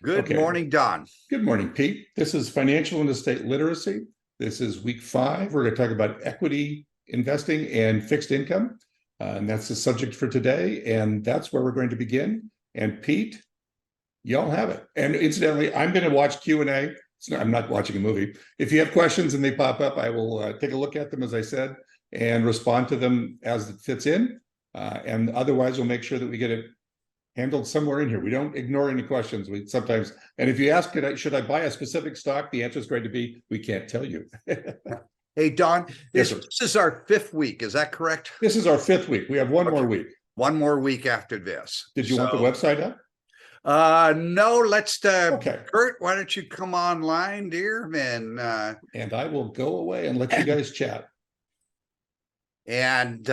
Good Okay. morning, Don. Good morning, Pete. This is financial and estate literacy. This is week 5. We're going to talk about equity investing and fixed income. And that's the subject for today. And that's where we're going to begin. And Pete, y'all have it. And incidentally, I'm going to watch Q&A. I'm not watching a movie. If you have questions and they pop up, I will take a look at them, as I said, and respond to them as it fits in. And otherwise, we'll make sure that we get it handled somewhere in here. We don't ignore any questions. We sometimes, and if you ask, should I buy a specific stock? The answer is going to be, we can't tell you. Hey, Don, Yes, this is our 5th week. Is that correct? This is our 5th week. We have one more week. One more week after this. Did you want the website up? No, let's, Okay. Kurt, why don't you come online, dear? And I will go away and let you guys chat. And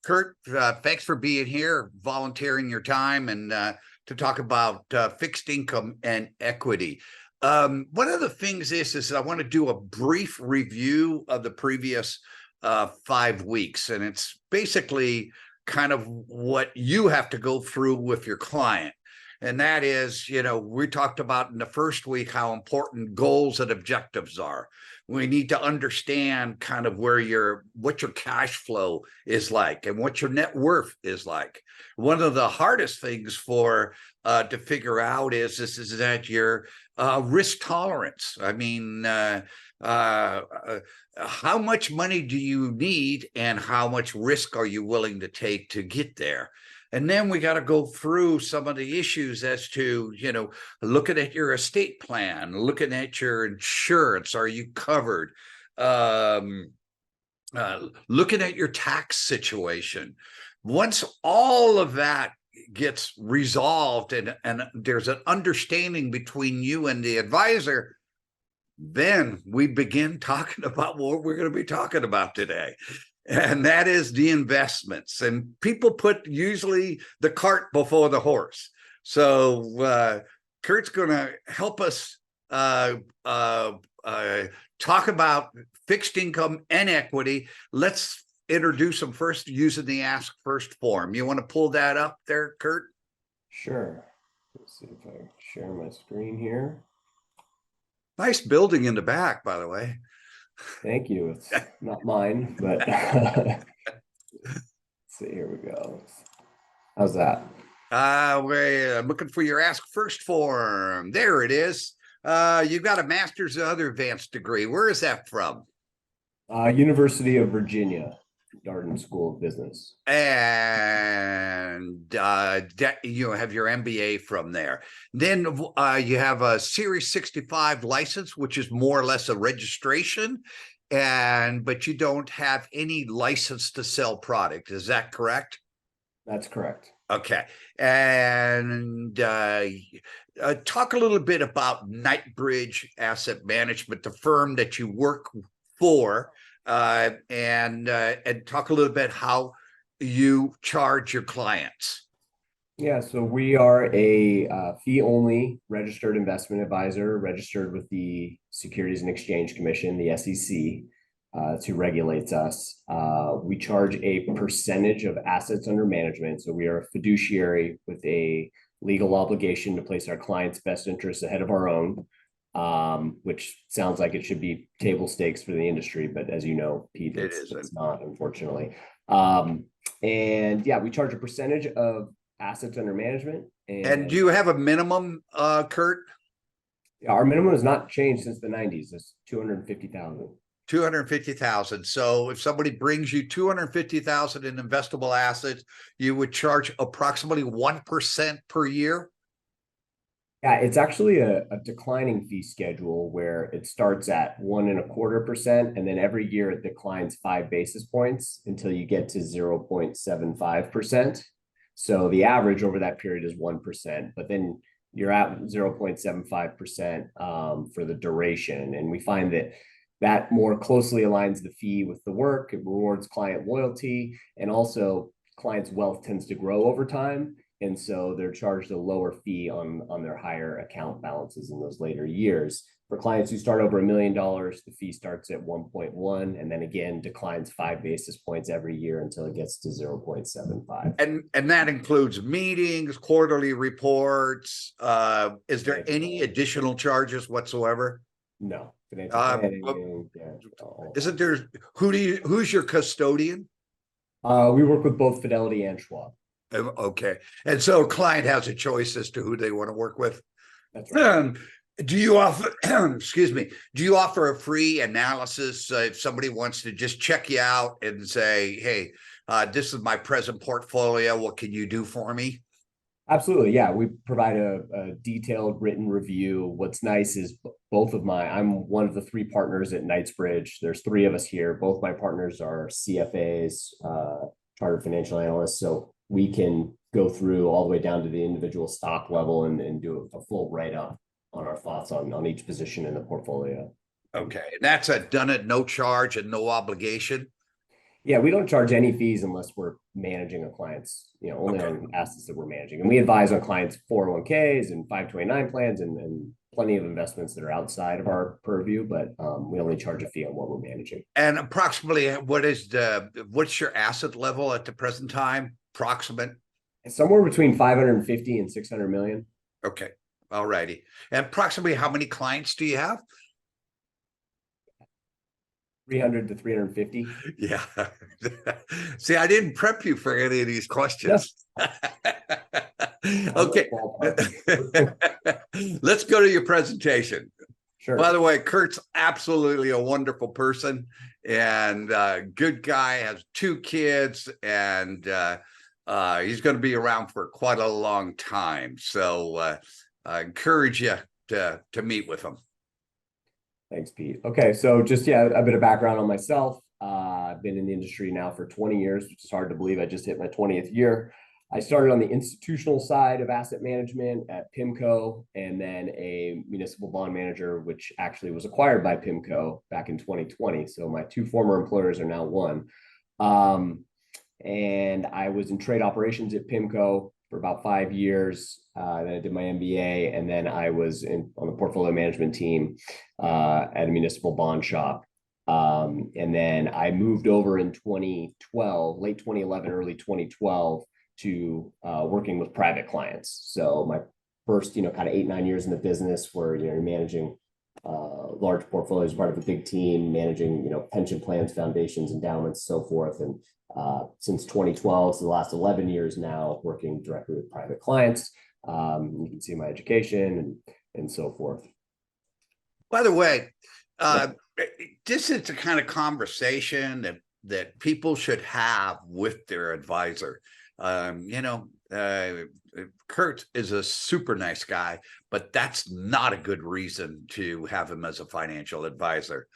Kurt, thanks for being here, volunteering your time and to talk about fixed income and equity. One of the things is I want to do a brief review of the previous 5 weeks, and it's basically kind of what you have to go through with your client. And that is, we talked about in the first week how important goals and objectives are. We need to understand kind of what your cash flow is like and what your net worth is like. One of the hardest things to figure out is that your risk tolerance. I mean, how much money do you need and how much risk are you willing to take to get there? And then we got to go through some of the issues as to, looking at your estate plan, looking at your insurance. Are you covered? Looking at your tax situation. Once all of that gets resolved and there's an understanding between you and the advisor, then we begin talking about what we're going to be talking about today. And that is the investments. And people put usually the cart before the horse. So Kurt's going to help us talk about fixed income and equity. Let's introduce them first using the Ask First form. You want to pull that up there, Kurt? Sure. Let's see if I share my screen here. Nice building in the back, by the way. Thank you. It's not mine, but let's see, here we go. How's that? We're looking for your Ask First form. There it is. You've got a master's or other advanced degree. Where is that from? University of Virginia, Darden School of Business. And you have your MBA from there. Then you have a Series 65 license, which is more or less a registration, but you don't have any license to sell product. Is that correct? That's correct. Okay. And talk a little bit about Knightbridge Asset Management, the firm that you work for, and talk a little bit how you charge your clients. Yeah, so we are a fee-only registered investment advisor, registered with the Securities and Exchange Commission, the SEC, to regulate us. We charge a percentage of assets under management. So we are a fiduciary with a legal obligation to place our clients' best interests ahead of our own, which sounds like it should be table stakes for the industry, but as you know, Pete, it's not, unfortunately. And yeah, we charge a percentage of assets under management. And do you have a minimum, Kurt? Our minimum has not changed since the 90s. It's 250,000. 250,000. So if somebody brings you 250,000 in investable assets, you would charge approximately 1% per year. Yeah, it's actually a declining fee schedule where it starts at 1.25%, and then every year it declines 5 basis points until you get to 0.75%. So the average over that period is 1%, but then you're at 0.75% for the duration. And we find that more closely aligns the fee with the work. It rewards client loyalty, and also clients' wealth tends to grow over time. And so they're charged a lower fee on their higher account balances in those later years. For clients who start over $1 million, the fee starts at 1.1 and then again declines 5 basis points every year until it gets to 0.75. And that includes meetings, quarterly reports. Is there any additional charges whatsoever? No. Isn't there, who's your custodian? We work with both Fidelity and Schwab. Okay. And so a client has a choice as to who they want to work with. That's right. Do you offer, excuse me, do you offer a free analysis if somebody wants to just check you out and say, hey, this is my present portfolio. What can you do for me? Absolutely. Yeah. We provide a detailed written review. What's nice is I'm one of the 3 partners at Knightsbridge. There's 3 of us here. Both my partners are CFAs, chartered financial analysts. So we can go through all the way down to the individual stock level and do a full write-up on our thoughts on each position in the portfolio. Okay. And that's done at no charge and no obligation. Yeah, we don't charge any fees unless we're managing a client's, only on assets that we're managing. And we advise on clients' 401ks and 529 plans and plenty of investments that are outside of our purview, but we only charge a fee on what we're managing. And approximately what's your asset level at the present time? Approximate? It's somewhere between 550 and 600 million. Okay. All righty. And approximately how many clients do you have? 300 to 350. Yeah. See, I didn't prep you for any of these questions. Okay. Let's go to your presentation. Sure. By the way, Kurt's absolutely a wonderful person and good guy, has 2 kids, and he's going to be around for quite a long time. So I encourage you to meet with him. Thanks, Pete. Okay, so just a bit of background on myself. I've been in the industry now for 20 years, which is hard to believe. I just hit my 20th year. I started on the institutional side of asset management at PIMCO, and then a municipal bond manager, which actually was acquired by PIMCO back in 2020. So my 2 former employers are now one. And I was in trade operations at PIMCO for about 5 years. Then I did my MBA, and then I was on the portfolio management team at a municipal bond shop. And then I moved over in 2012, late 2011, early 2012, to working with private clients. So my first, kind of 8-9 years in the business, where you're managing large portfolios, part of a big team, managing pension plans, foundations, endowments, so forth. And since 2012, so the last 11 years now, working directly with private clients. You can see my education and so forth. By the way, this is the kind of conversation that people should have with their advisor. Kurt is a super nice guy, but that's not a good reason to have him as a financial advisor.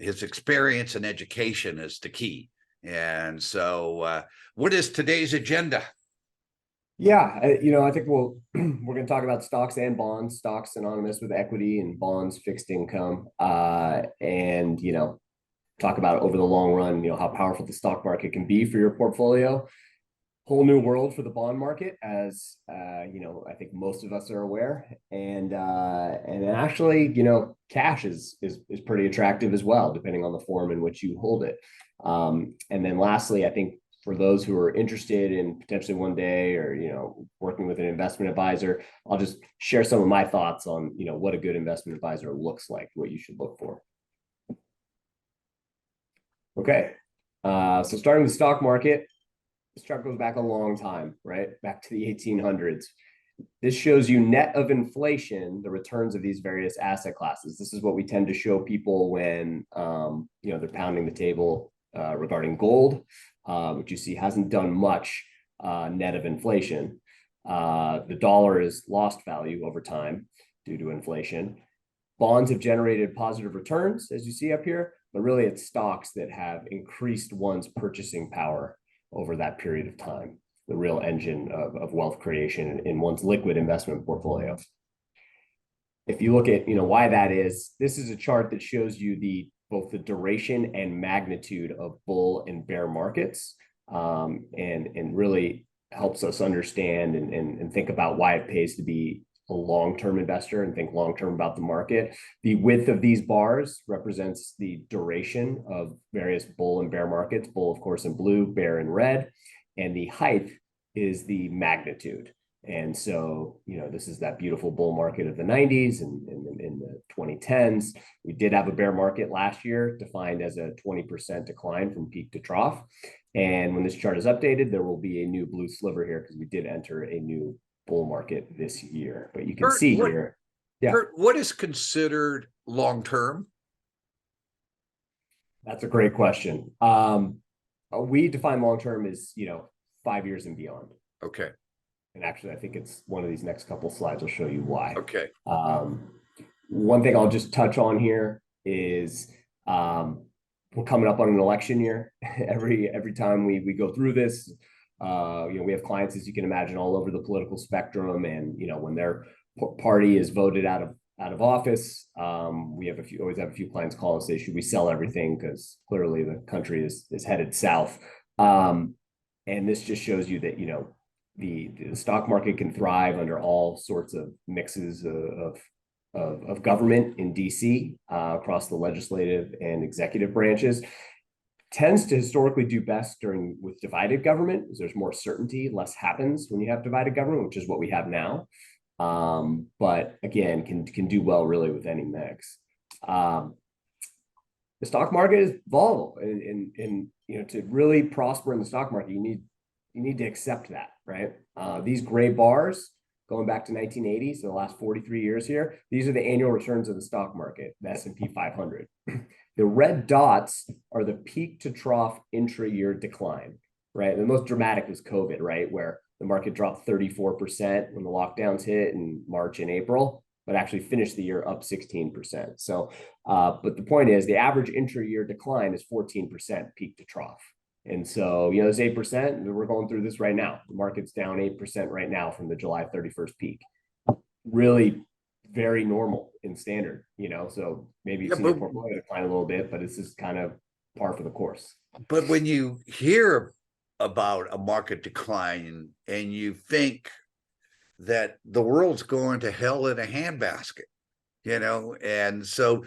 His experience and education is the key. And so what is today's agenda? Yeah, I think we're going to talk about stocks and bonds, stocks synonymous with equity and bonds, fixed income, and, talk about over the long run, how powerful the stock market can be for your portfolio. Whole new world for the bond market, as, I think most of us are aware. And actually, cash is pretty attractive as well, depending on the form in which you hold it. And then lastly, I think, for those who are interested in potentially one day or, working with an investment advisor, I'll just share some of my thoughts on, what a good investment advisor looks like, what you should look for. Okay. So starting with the stock market, this chart goes back a long time, right? Back to the 1800s. This shows you net of inflation, the returns of these various asset classes. This is what we tend to show people when, they're pounding the table regarding gold, which you see hasn't done much net of inflation. The dollar has lost value over time due to inflation. Bonds have generated positive returns, as you see up here, but really it's stocks that have increased one's purchasing power over that period of time, the real engine of wealth creation in one's liquid investment portfolio. If you look at why that is, this is a chart that shows you both the duration and magnitude of bull and bear markets, and really helps us understand and think about why it pays to be a long-term investor and think long-term about the market. The width of these bars represents the duration of various bull and bear markets, bull, of course, in blue, bear in red, and the height is the magnitude. And so, this is that beautiful bull market of the 90s and in the 2010s. We did have a bear market last year, defined as a 20% decline from peak to trough. And when this chart is updated, there will be a new blue sliver here because we did enter a new bull market this year. But you can see here. Yeah. Kurt, what is considered long-term? That's a great question. We define long-term as, 5 years and beyond. Okay. And actually, I think it's one of these next couple slides will show you why. Okay. One thing I'll just touch on here is we're coming up on an election year. Every time we go through this, we have clients, as you can imagine, all over the political spectrum, and when their party is voted out of office, we always have a few clients call and say, should we sell everything, because clearly the country is headed south. And this just shows you that the stock market can thrive under all sorts of mixes of government in DC, across the legislative and executive branches. Tends to historically do best with divided government, because there's more certainty, less happens when you have divided government, which is what we have now. But again, can do well really with any mix. The stock market is volatile, and to really prosper in the stock market, you need to accept that, right? These gray bars going back to 1980, so the last 43 years here, these are the annual returns of the stock market, the S&P 500. The red dots are the peak to trough intra-year decline, right? The most dramatic was COVID, right? Where the market dropped 34% when the lockdowns hit in March and April, but actually finished the year up 16%. So, but the point is, the average intra-year decline is 14% peak to trough. And so, it's 8%. We're going through this right now. The market's down 8% right now from the July 31st peak. Really very normal in standard, so maybe you've seen your portfolio decline a little bit, but this is kind of par for the course. But when you hear about a market decline and you think that the world's going to hell in a handbasket, and so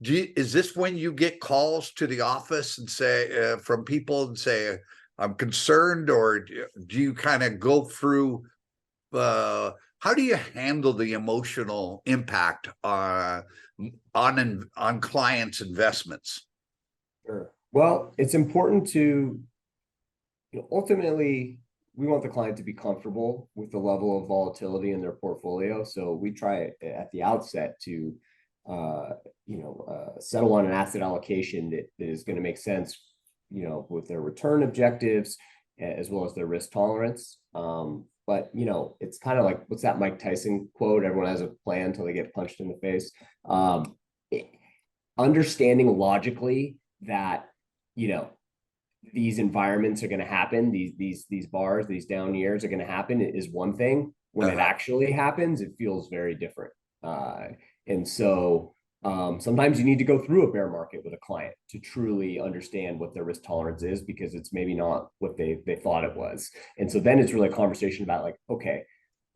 is this when you get calls to the office and say from people and say, I'm concerned, or do you kind of go through, how do you handle the emotional impact on clients' investments? Sure. Well, it's important to, ultimately, we want the client to be comfortable with the level of volatility in their portfolio. So we try at the outset to, settle on an asset allocation that is going to make sense, with their return objectives as well as their risk tolerance. But, it's kind of like, what's that Mike Tyson quote? Everyone has a plan until they get punched in the face. Understanding logically that, these environments are going to happen, these bars, these down years are going to happen is one thing. When it actually happens, it feels very different. And so sometimes you need to go through a bear market with a client to truly understand what their risk tolerance is, because it's maybe not what they thought it was. And so then it's really a conversation about like, okay,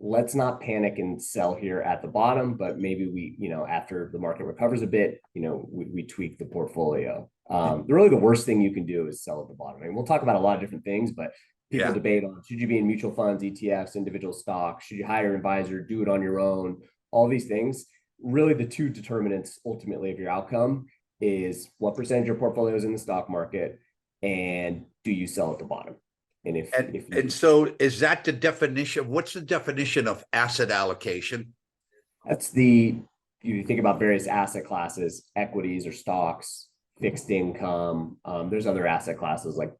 let's not panic and sell here at the bottom, but maybe we, after the market recovers a bit, we tweak the portfolio. Really the worst thing you can do is sell at the bottom. I mean, we'll talk about a lot of different things, but people debate on, should you be in mutual funds, ETFs, individual stocks? Should you hire an advisor, do it on your own? All these things. Really the two determinants ultimately of your outcome is what percentage of your portfolio is in the stock market, and do you sell at the bottom? And so is that the definition? What's the definition of asset allocation? That's you think about various asset classes, equities or stocks, fixed income. There's other asset classes like,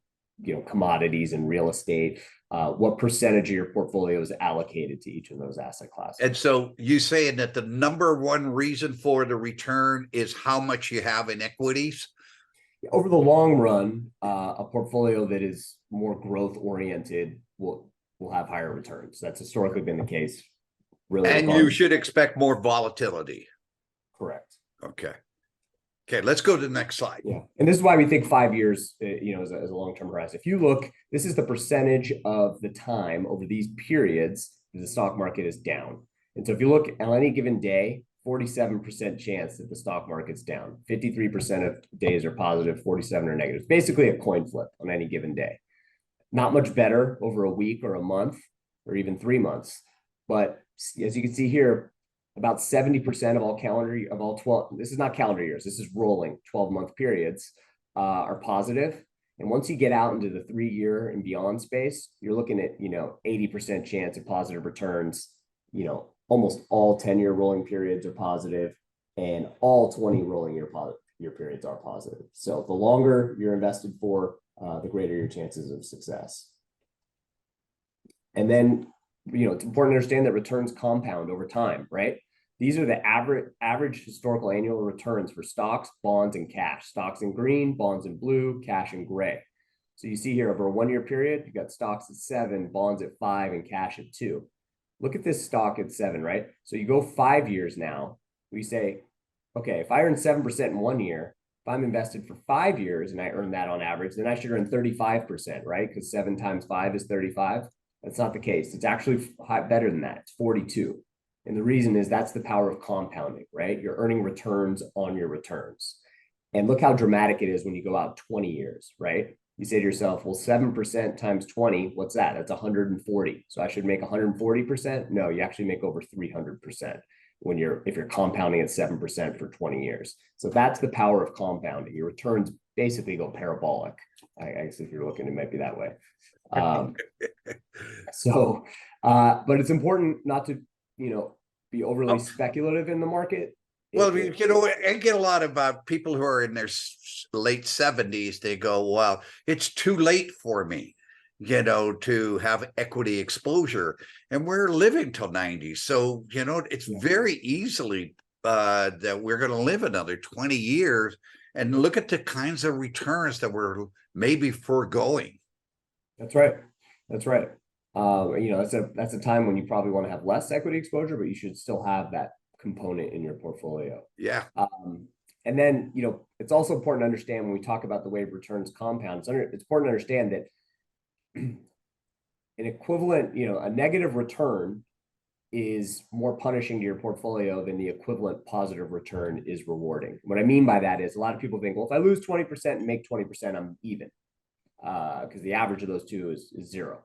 commodities and real estate. What percentage of your portfolio is allocated to each of those asset classes? And so you saying that the number one reason for the return is how much you have in equities? Over the long run, a portfolio that is more growth oriented will have higher returns. That's historically been the case. Really, and you should expect more volatility. Correct. Okay. Let's go to the next slide. Yeah, and this is why we think 5 years, as a long-term horizon. If you look, this is the percentage of the time over these periods the stock market is down. And so if you look on any given day, 47% chance that the stock market's down. 53% of days are positive, 47 are negative. It's basically a coin flip on any given day. Not much better over a week or a month or even 3 months. But as you can see here, about 70% of all 12, this is not calendar years, this is rolling 12-month periods, are positive. And once you get out into the 3-year and beyond space, you're looking at, 80% chance of positive returns. Almost all 10-year rolling periods are positive, and all 20 rolling year periods are positive. So the longer you're invested for, the greater your chances of success. And then, it's important to understand that returns compound over time, right? These are the average historical annual returns for stocks, bonds, and cash. Stocks in green, bonds in blue, cash in gray. So you see here over a 1-year period, you've got stocks at 7, bonds at 5, and cash at 2. Look at this stock at 7, right? So you go 5 years now, we say, okay, if I earn 7% in 1 year, if I'm invested for 5 years and I earn that on average, then I should earn 35%, right? Because 7 times 5 is 35. That's not the case. It's actually better than that. It's 42. And the reason is that's the power of compounding, right? You're earning returns on your returns. And look how dramatic it is when you go out 20 years, right? You say to yourself, well, 7% times 20, what's that? That's 140. So I should make 140%? No, you actually make over 300% if you're compounding at 7% for 20 years. So that's the power of compounding. Your returns basically go parabolic. I guess if you're looking, it might be that way. But it's important not to, be overly speculative in the market. Well, I get a lot of people who are in their late 70s. They go, well, it's too late for me, to have equity exposure. And we're living till 90. So, it's very easily that we're going to live another 20 years and look at the kinds of returns that we're maybe foregoing. That's right. That's right. That's a time when you probably want to have less equity exposure, but you should still have that component in your portfolio. Yeah. And then, it's also important to understand when we talk about the way returns compound, it's important to understand that an equivalent, a negative return is more punishing to your portfolio than the equivalent positive return is rewarding. What I mean by that is a lot of people think, well, if I lose 20% and make 20%, I'm even, because the average of those two is 0.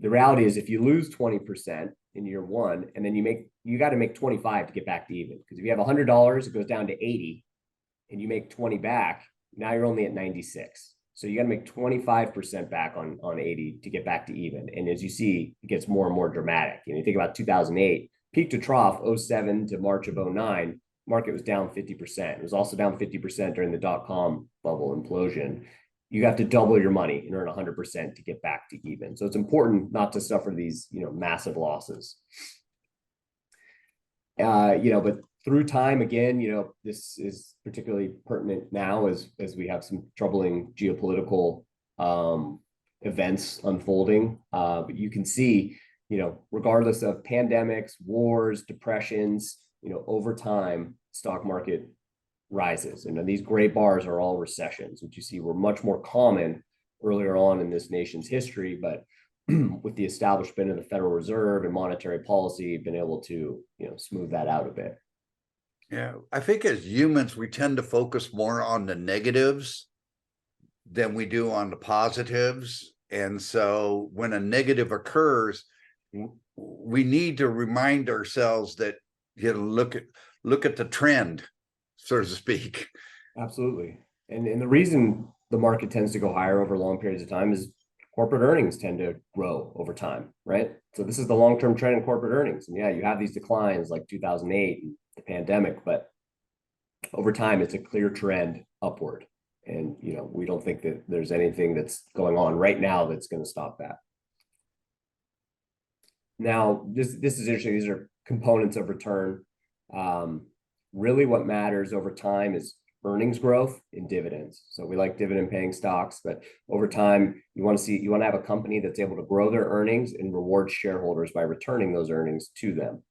The reality is if you lose 20% in year 1, and then you got to make 25 to get back to even. Because if you have $100, it goes down to 80 and you make 20 back, now you're only at 96. So you got to make 25% back on 80 to get back to even. And as you see, it gets more and more dramatic. You think about 2008, peak to trough, 07 to March of 09, market was down 50%. It was also down 50% during the dot-com bubble implosion. You have to double your money and earn 100% to get back to even. So it's important not to suffer these, massive losses. But through time, again, this is particularly pertinent now as we have some troubling geopolitical events unfolding. But you can see, regardless of pandemics, wars, depressions, over time, stock market rises. And these gray bars are all recessions, which you see were much more common earlier on in this nation's history. But with the establishment of the Federal Reserve and monetary policy, been able to, smooth that out a bit. Yeah, I think as humans, we tend to focus more on the negatives than we do on the positives. And so when a negative occurs, we need to remind ourselves that, look at the trend, so to speak. Absolutely. And the reason the market tends to go higher over long periods of time is corporate earnings tend to grow over time, right? So this is the long-term trend in corporate earnings. And yeah, you have these declines like 2008 and the pandemic, but over time, it's a clear trend upward. And, we don't think that there's anything that's going on right now that's going to stop that. Now, this is interesting. These are components of return. Really what matters over time is earnings growth and dividends. So we like dividend paying stocks, but over time, you want to have a company that's able to grow their earnings and reward shareholders by returning those earnings to them.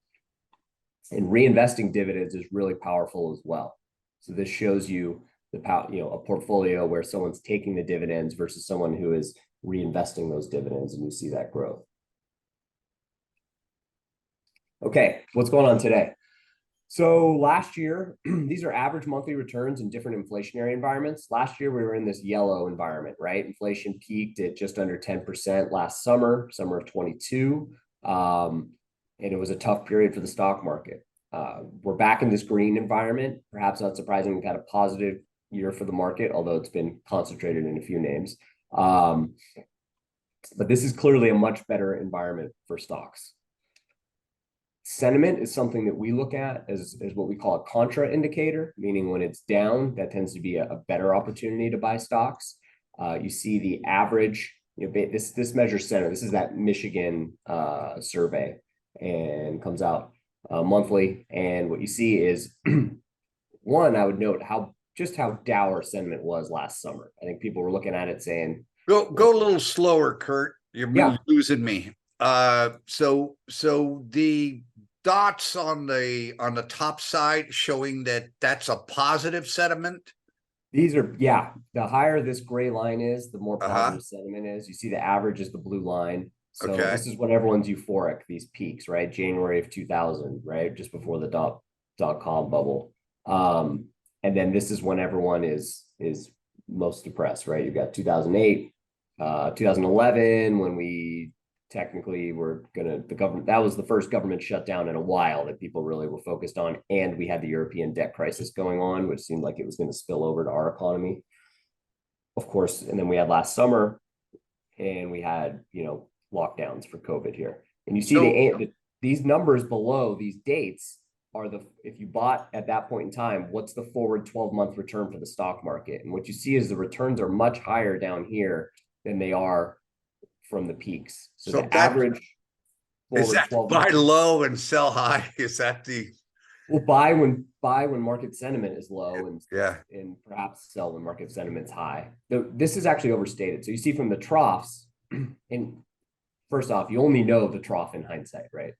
And reinvesting dividends is really powerful as well. So this shows you the power, a portfolio where someone's taking the dividends versus someone who is reinvesting those dividends, and you see that growth. Okay, what's going on today? So last year, these are average monthly returns in different inflationary environments. Last year, we were in this yellow environment, right? Inflation peaked at just under 10% last summer of 22. And it was a tough period for the stock market. We're back in this green environment. Perhaps not surprising, we've had a positive year for the market, although it's been concentrated in a few names. But this is clearly a much better environment for stocks. Sentiment is something that we look at as what we call a contra indicator, meaning when it's down, that tends to be a better opportunity to buy stocks. You see the average, this measures sentiment. This is that Michigan survey and comes out monthly. And what you see is one, I would note how dour sentiment was last summer. I think people were looking at it saying, Go a little slower, Kurt. You're losing me. So the dots on the top side showing that that's a positive sentiment. These are, the higher this gray line is, the more positive sentiment is. You see the average is the blue line. So this is when everyone's euphoric, these peaks, right? January of 2000, right? Just before the dot-com bubble. And then this is when everyone is most depressed, right? You've got 2008, 2011, when we technically the government, that was the first government shutdown in a while that people really were focused on. And we had the European debt crisis going on, which seemed like it was going to spill over to our economy. Of course, and then we had last summer and we had, lockdowns for COVID here. And you see these numbers below these dates are if you bought at that point in time, what's the forward 12-month return for the stock market? And what you see is the returns are much higher down here than they are from the peaks. So the average is that buy low and sell high? Is that the buy when market sentiment is low and perhaps sell when market sentiment's high. This is actually overstated. So you see from the troughs, and first off, you only know the trough in hindsight, right?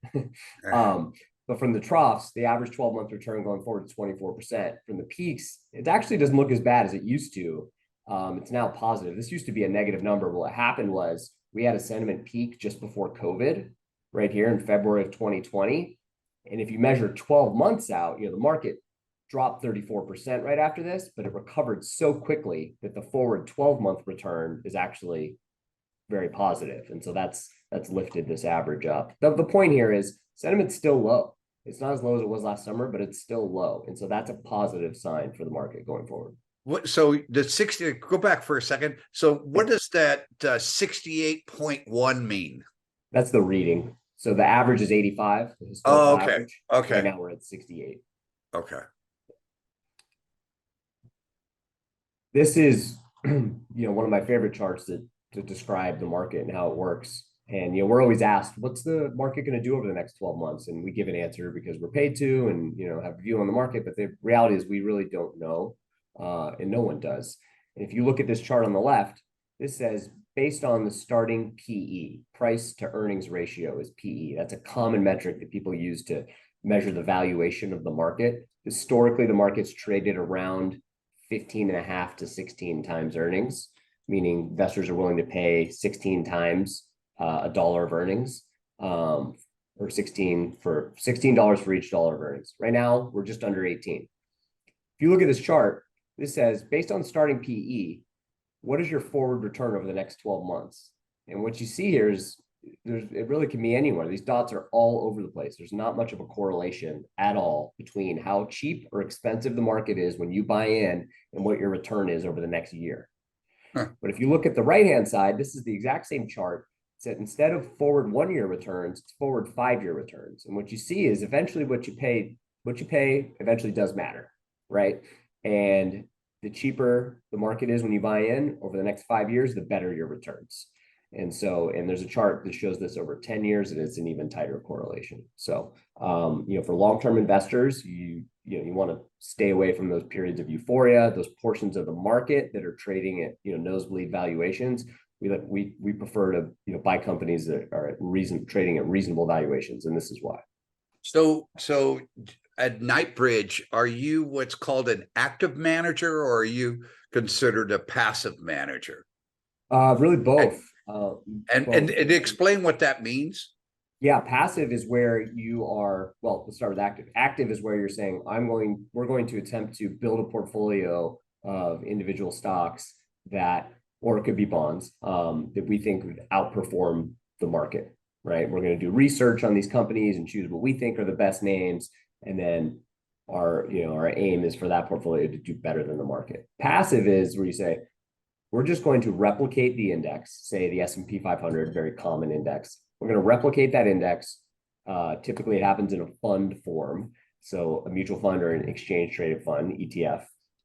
But from the troughs, the average 12-month return going forward is 24%. From the peaks, it actually doesn't look as bad as it used to. It's now positive. This used to be a negative number. What happened was we had a sentiment peak just before COVID right here in February of 2020. And if you measure 12 months out, the market dropped 34% right after this, but it recovered so quickly that the forward 12-month return is actually very positive. And so that's lifted this average up. The point here is sentiment's still low. It's not as low as it was last summer, but it's still low. And so that's a positive sign for the market going forward. So the 60, go back for a second. So what does that 68.1 mean? That's the reading. So the average is 85. Okay. Average. Okay. Right now we're at 68. Okay. This is, one of my favorite charts to describe the market and how it works. And, we're always asked, what's the market going to do over the next 12 months? And we give an answer because we're paid to and, have a view on the market. But the reality is we really don't know. And no one does. And if you look at this chart on the left, this says based on the starting PE, price to earnings ratio is PE. That's a common metric that people use to measure the valuation of the market. Historically, the market's traded around 15.5 to 16 times earnings, meaning investors are willing to pay 16 times a dollar of earnings, or $16 for each dollar of earnings. Right now, we're just under 18. If you look at this chart, this says, based on starting PE, what is your forward return over the next 12 months? And what you see here is it really can be anywhere. These dots are all over the place. There's not much of a correlation at all between how cheap or expensive the market is when you buy in and what your return is over the next year. But if you look at the right-hand side, this is the exact same chart. It's that instead of forward 1-year returns, it's forward 5-year returns. And what you see is eventually what you pay eventually does matter, right? And the cheaper the market is when you buy in over the next 5 years, the better your returns. And there's a chart that shows this over 10 years, and it's an even tighter correlation. So, for long-term investors, you want to stay away from those periods of euphoria, those portions of the market that are trading at, nosebleed valuations. We prefer to, buy companies that are trading at reasonable valuations. And this is why. So at Nightbridge, are you what's called an active manager, or are you considered a passive manager? Really both. And explain what that means. Yeah, passive is where you are. Well, let's start with active. Active is where you're saying, we're going to attempt to build a portfolio of individual stocks that, or it could be bonds, that we think would outperform the market, right? We're going to do research on these companies and choose what we think are the best names. And then our aim is for that portfolio to do better than the market. Passive is where you say, we're just going to replicate the index, say the S&P 500, very common index. We're going to replicate that index. Typically, it happens in a fund form, so a mutual fund or an exchange-traded fund, ETF.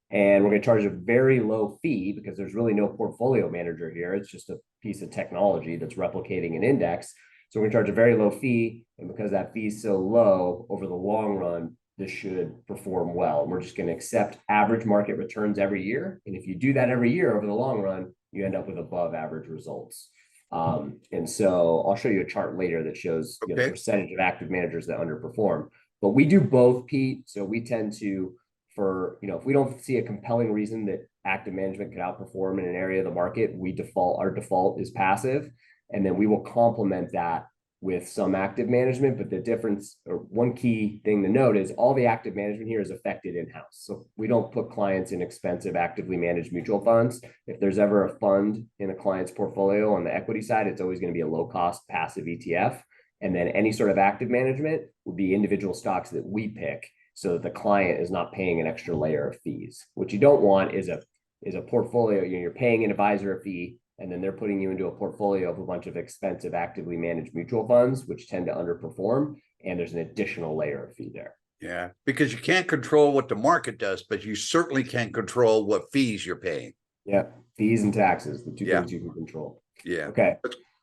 And we're going to charge a very low fee because there's really no portfolio manager here. It's just a piece of technology that's replicating an index. So we're going to charge a very low fee. And because that fee is so low, over the long run, this should perform well. And we're just going to accept average market returns every year. And if you do that every year over the long run, you end up with above average results. And so I'll show you a chart later that shows the percentage of active managers that underperform. But we do both, Pete. So we tend to, if we don't see a compelling reason that active management could outperform in an area of the market, our default is passive. And then we will complement that with some active management. But the difference, or one key thing to note, is all the active management here is affected in-house. So we don't put clients in expensive, actively managed mutual funds. If there's ever a fund in a client's portfolio on the equity side, it's always going to be a low-cost passive ETF. And then any sort of active management would be individual stocks that we pick so that the client is not paying an extra layer of fees. What you don't want is a portfolio, you're paying an advisor a fee, and then they're putting you into a portfolio of a bunch of expensive, actively managed mutual funds, which tend to underperform. And there's an additional layer of fee there. Yeah, because you can't control what the market does, but you certainly can control what fees you're paying. Yeah, fees and taxes, the two things you can control. Yeah. Okay.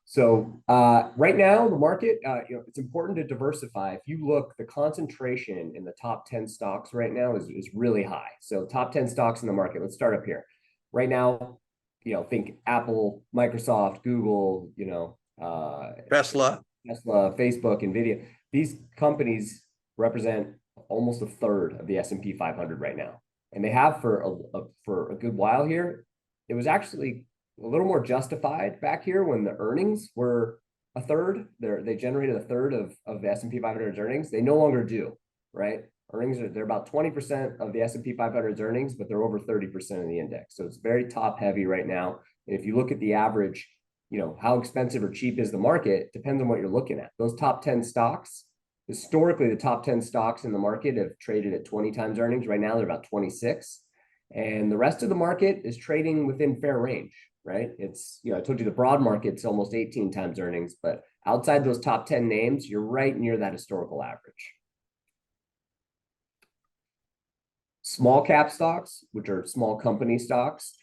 So right now, the market, it's important to diversify. If you look, the concentration in the top 10 stocks right now is really high. So top 10 stocks in the market, let's start up here. Right now, think Apple, Microsoft, Google, Tesla, Facebook, Nvidia. These companies represent almost a third of the S&P 500 right now. And they have for a good while here. It was actually a little more justified back here when the earnings were a third. They generated a third of the S&P 500's earnings. They no longer do, right? They're about 20% of the S&P 500's earnings, but they're over 30% of the index. So it's very top heavy right now. And if you look at the average, how expensive or cheap is the market, depends on what you're looking at. Those top 10 stocks, historically, the top 10 stocks in the market have traded at 20 times earnings. Right now, they're about 26. And the rest of the market is trading within fair range, right? It's, I told you the broad market's almost 18 times earnings, but outside those top 10 names, you're right near that historical average. Small cap stocks, which are small company stocks,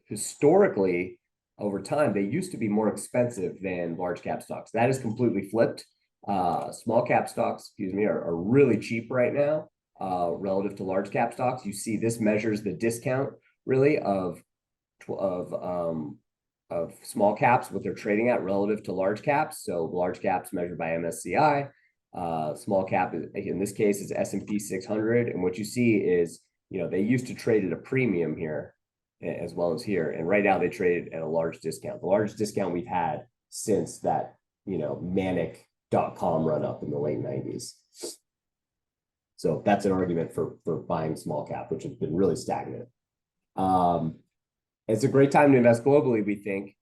historically, over time, they used to be more expensive than large cap stocks. That is completely flipped. Small cap stocks, are really cheap right now relative to large cap stocks. You see, this measures the discount really of small caps, what they're trading at relative to large caps. So large caps measured by MSCI. Small cap, in this case, is S&P 600. And what you see is, they used to trade at a premium here as well as here. And right now they trade at a large discount, the largest discount we've had since that, manic .com run up in the late 90s. So that's an argument for buying small cap, which has been really stagnant. It's a great time to invest globally, we think.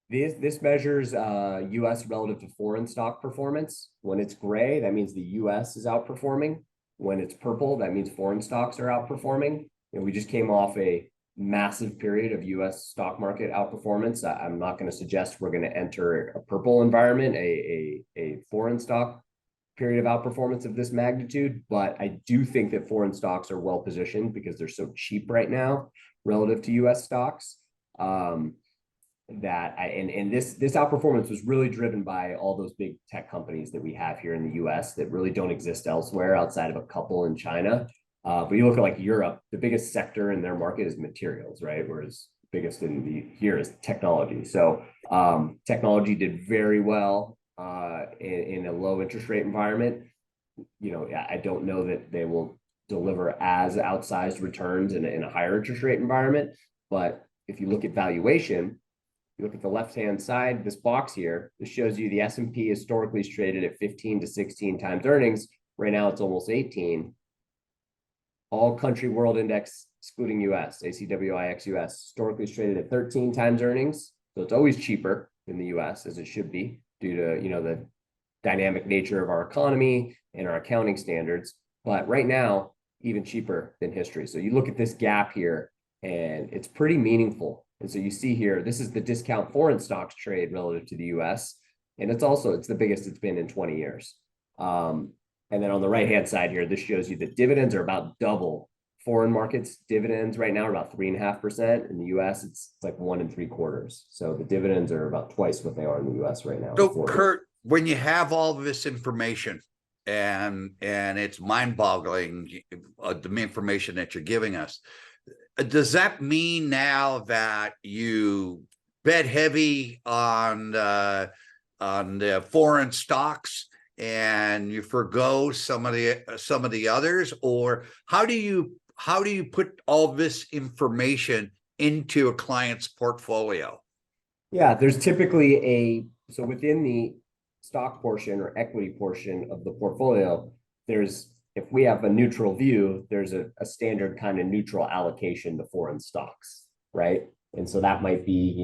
This measures U.S. relative to foreign stock performance. When it's gray, that means the U.S. is outperforming. When it's purple, that means foreign stocks are outperforming. And we just came off a massive period of U.S. stock market outperformance. I'm not going to suggest we're going to enter a purple environment, a foreign stock period of outperformance of this magnitude. But I do think that foreign stocks are well positioned because they're so cheap right now relative to U.S. stocks. This outperformance was really driven by all those big tech companies that we have here in the US that really don't exist elsewhere outside of a couple in China. But you look at like Europe, the biggest sector in their market is materials, right? Whereas biggest here is technology. So technology did very well in a low interest rate environment. I don't know that they will deliver as outsized returns in a higher interest rate environment. But if you look at valuation, you look at the left-hand side, this box here, this shows you the S&P historically is traded at 15 to 16 times earnings. Right now, it's almost 18. All country world index, excluding US, ACWIX US, historically is traded at 13 times earnings. So it's always cheaper in the US, as it should be, due to, you know, the dynamic nature of our economy and our accounting standards. But right now, even cheaper than history. So you look at this gap here, and it's pretty meaningful. And so you see here, this is the discount foreign stocks trade relative to the US. And it's the biggest it's been in 20 years. And then on the right-hand side here, this shows you that dividends are about double foreign markets. Dividends right now are about 3.5%. In the US, it's like 1 3/4. So the dividends are about twice what they are in the US right now. So Kurt, when you have all of this information and it's mind-boggling, the information that you're giving us, does that mean now that you bet heavy on the foreign stocks and you forgo some of the others, or how do you put all this information into a client's portfolio? Yeah, there's typically so within the stock portion or equity portion of the portfolio, if we have a neutral view, there's a standard kind of neutral allocation to foreign stocks, right? And so that might be,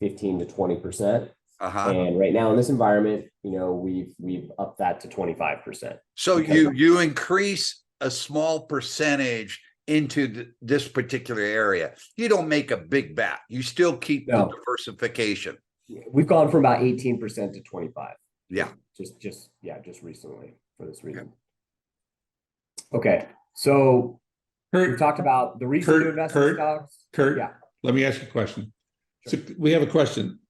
15 to 20%. And right now in this environment, we've upped that to 25%. So you increase a small percentage into this particular area. You don't make a big bet. You still keep the diversification. We've gone from about 18% to 25. Yeah. Just recently for this reason. Okay. So we talked about the reason to invest in stocks. Kurt, let me ask you a question. Sure. So we have a question.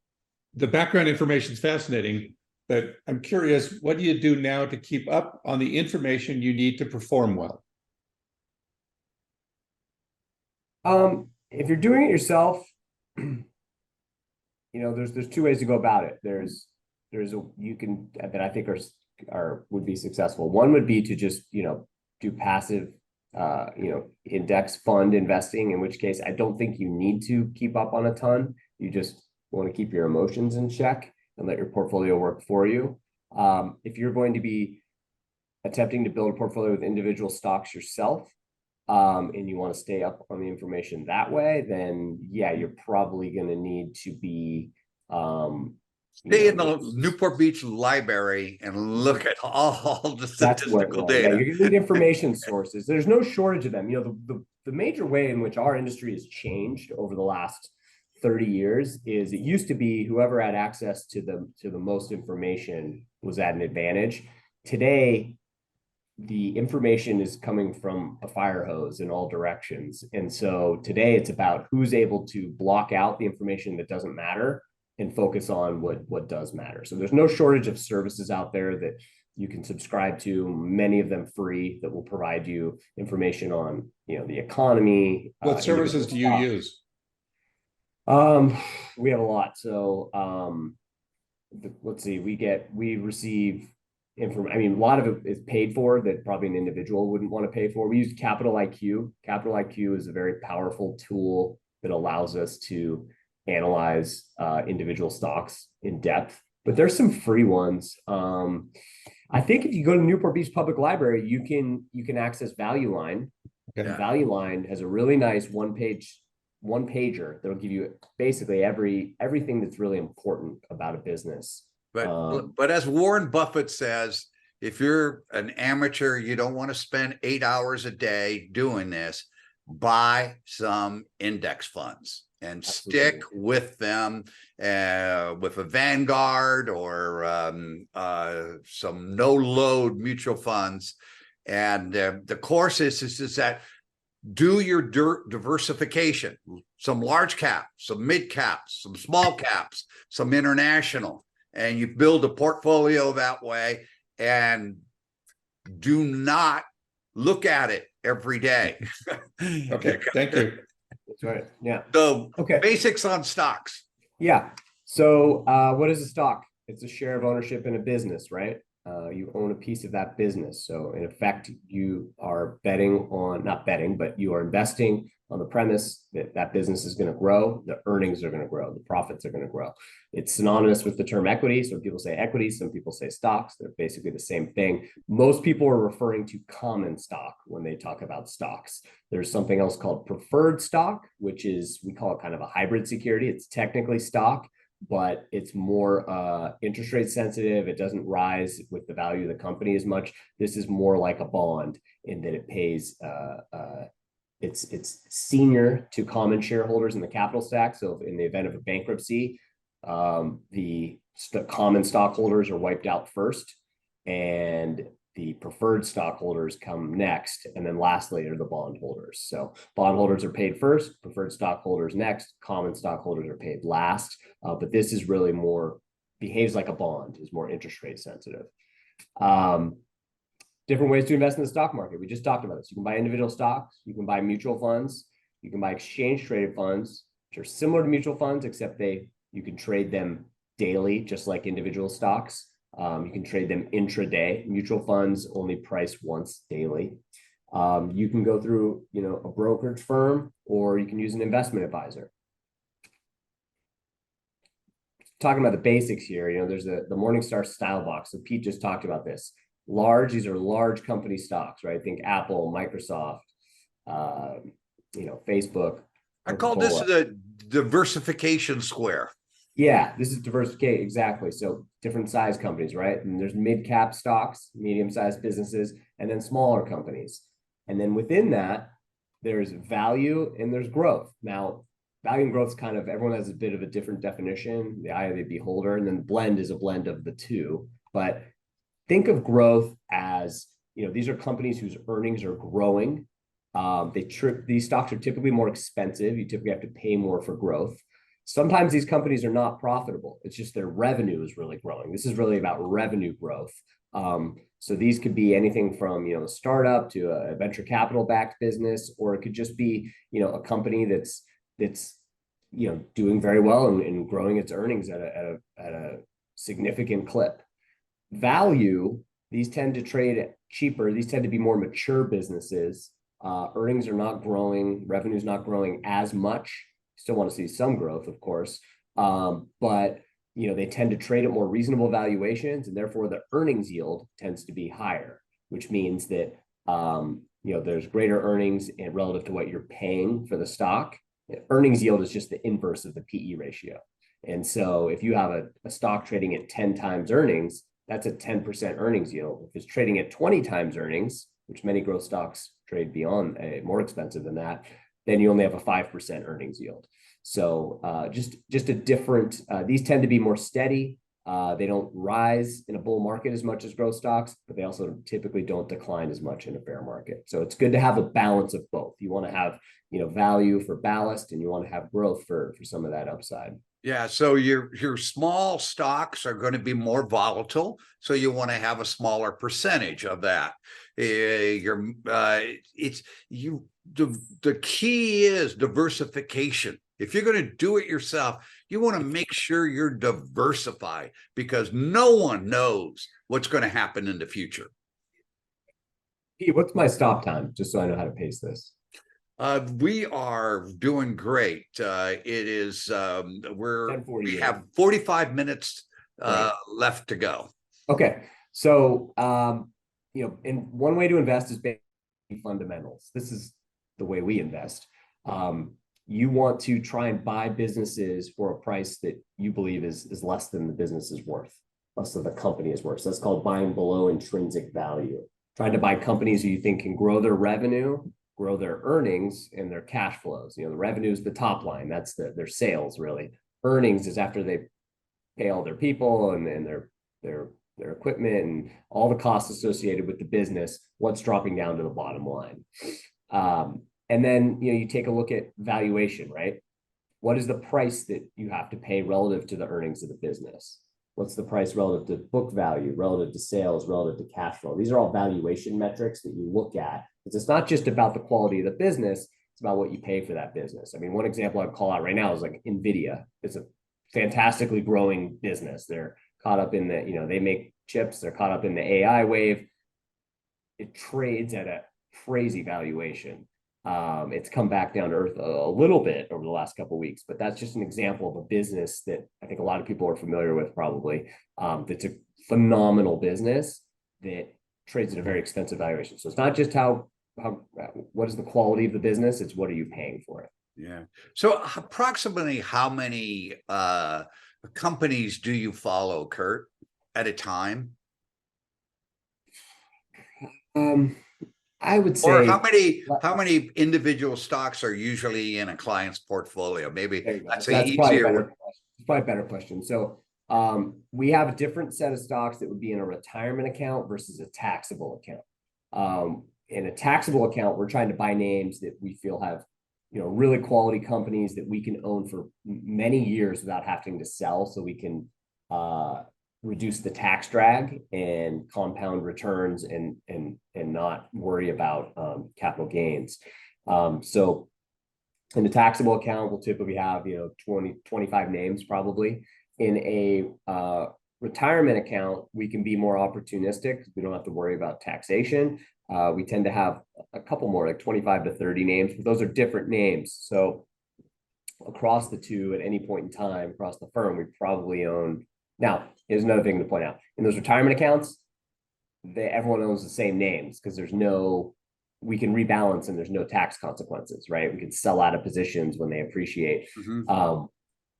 The background information is fascinating, but I'm curious, what do you do now to keep up on the information you need to perform well? If you're doing it yourself, there's two ways to go about it. That I think would be successful. One would be to just, do passive, index fund investing, in which case I don't think you need to keep up on a ton. You just want to keep your emotions in check and let your portfolio work for you. If you're going to be attempting to build a portfolio with individual stocks yourself, and you want to stay up on the information that way, then you're probably going to need to be stay in the Newport Beach library and look at all the statistical data. You're going to need information sources. There's no shortage of them. The major way in which our industry has changed over the last 30 years is it used to be whoever had access to the most information was at an advantage. Today, the information is coming from a fire hose in all directions. And so today it's about who's able to block out the information that doesn't matter and focus on what does matter. So there's no shortage of services out there that you can subscribe to, many of them free, that will provide you information on, the economy. What services do you use? We have a lot. So let's see, we receive information. A lot of it is paid for that probably an individual wouldn't want to pay for. We use Capital IQ. Capital IQ is a very powerful tool that allows us to analyze individual stocks in depth, but there's some free ones. I think if you go to Newport Beach Public Library, you can access Value Line. Okay. Value Line has a really nice one pager that'll give you basically everything that's really important about a business. But as Warren Buffett says, if you're an amateur, you don't want to spend 8 hours a day doing this, buy some index funds and Absolutely. Stick with them, with a Vanguard or some no-load mutual funds. And the course is that do your diversification, some large cap, some mid caps, some small caps, some international, and you build a portfolio that way, and do not look at it every day. Okay, thank you. That's right. Yeah. So okay. Basics on stocks. Yeah. So what is a stock? It's a share of ownership in a business, right? You own a piece of that business. So in effect, you are not betting, but you are investing on the premise that that business is going to grow, the earnings are going to grow, the profits are going to grow. It's synonymous with the term equity. So people say equities, some people say stocks. They're basically the same thing. Most people are referring to common stock when they talk about stocks. There's something else called preferred stock, which is, we call it kind of a hybrid security. It's technically stock, but it's more interest rate sensitive. It doesn't rise with the value of the company as much. This is more like a bond in that it pays, it's senior to common shareholders in the capital stack. So in the event of a bankruptcy, the common stockholders are wiped out first, and the preferred stockholders come next, and then lastly are the bondholders. So bondholders are paid first, preferred stockholders next, common stockholders are paid last. But this is really more, behaves like a bond, is more interest rate sensitive. Different ways to invest in the stock market. We just talked about this. You can buy individual stocks, you can buy mutual funds, you can buy exchange traded funds, which are similar to mutual funds, except you can trade them daily, just like individual stocks. You can trade them intraday. Mutual funds only price once daily. You can go through, a brokerage firm, or you can use an investment advisor. Talking about the basics here, there's the Morningstar style box. So Pete just talked about this. These are large company stocks, right? Think Apple, Microsoft, Facebook. I call this the diversification square. Yeah, this is diversification, exactly. So different size companies, right? And there's mid-cap stocks, medium-sized businesses, and then smaller companies. And then within that, there's value and there's growth. Now, value and growth is kind of, everyone has a bit of a different definition, the eye of the beholder, and then blend is a blend of the two. But think of growth as, these are companies whose earnings are growing. These stocks are typically more expensive. You typically have to pay more for growth. Sometimes these companies are not profitable. It's just their revenue is really growing. This is really about revenue growth. So these could be anything from, a startup to a venture capital backed business, or it could just be, a company that's doing very well and growing its earnings at a significant clip. Value, these tend to trade cheaper. These tend to be more mature businesses. Earnings are not growing, revenue's not growing as much. Still want to see some growth, of course, but they tend to trade at more reasonable valuations, and therefore the earnings yield tends to be higher, which means that there's greater earnings relative to what you're paying for the stock. Earnings yield is just the inverse of the PE ratio, and so if you have a stock trading at 10 times earnings, that's a 10% earnings yield. If it's trading at 20 times earnings, which many growth stocks trade beyond, more expensive than that, then you only have a 5% earnings yield. So just a different, these tend to be more steady. They don't rise in a bull market as much as growth stocks, but they also typically don't decline as much in a bear market. So it's good to have a balance of both. You want to have, value for ballast, and you want to have growth for some of that upside. Yeah, so your small stocks are going to be more volatile, so you want to have a smaller percentage of that. The key is diversification. If you're going to do it yourself, you want to make sure you're diversified, because no one knows what's going to happen in the future. Pete, what's my stop time, just so I know how to pace this? We are doing great. It is we have 45 minutes left to go. Okay, so and one way to invest is based on fundamentals. This is the way we invest. You want to try and buy businesses for a price that you believe is less than the business is worth, less than the company is worth. So that's called buying below intrinsic value. Trying to buy companies who you think can grow their revenue, grow their earnings, and their cash flows. The revenue is the top line. That's their sales, really. Earnings is after they pay all their people and their equipment and all the costs associated with the business, what's dropping down to the bottom line. And then, you take a look at valuation, right? What is the price that you have to pay relative to the earnings of the business? What's the price relative to book value, relative to sales, relative to cash flow? These are all valuation metrics that you look at. It's not just about the quality of the business, it's about what you pay for that business. I mean, one example I'd call out right now is like NVIDIA. It's a fantastically growing business. They're caught up in they make chips, they're caught up in the AI wave. It trades at a crazy valuation. It's come back down to earth a little bit over the last couple of weeks, but that's just an example of a business that I think a lot of people are familiar with probably. That's a phenomenal business that trades at a very expensive valuation. So it's not just what is the quality of the business, it's what are you paying for it. Yeah. So approximately how many companies do you follow, Kurt, at a time? I would Or say, how many individual stocks are usually in a client's portfolio? Maybe that's that's an probably a easier better way. question. It's probably a better question. So we have a different set of stocks that would be in a retirement account versus a taxable account. In a taxable account, we're trying to buy names that we feel have, really quality companies that we can own for many years without having to sell, so we can reduce the tax drag and compound returns and not worry about capital gains. So in a taxable account, we'll typically have 20, 25 names probably. In a retirement account, we can be more opportunistic. We don't have to worry about taxation. We tend to have a couple more, like 25 to 30 names, but those are different names. So across the two, at any point in time, across the firm, we probably own. Now, here's another thing to point out. In those retirement accounts, everyone owns the same names because we can rebalance and there's no tax consequences, right? We can sell out of positions when they appreciate. Mm-hmm.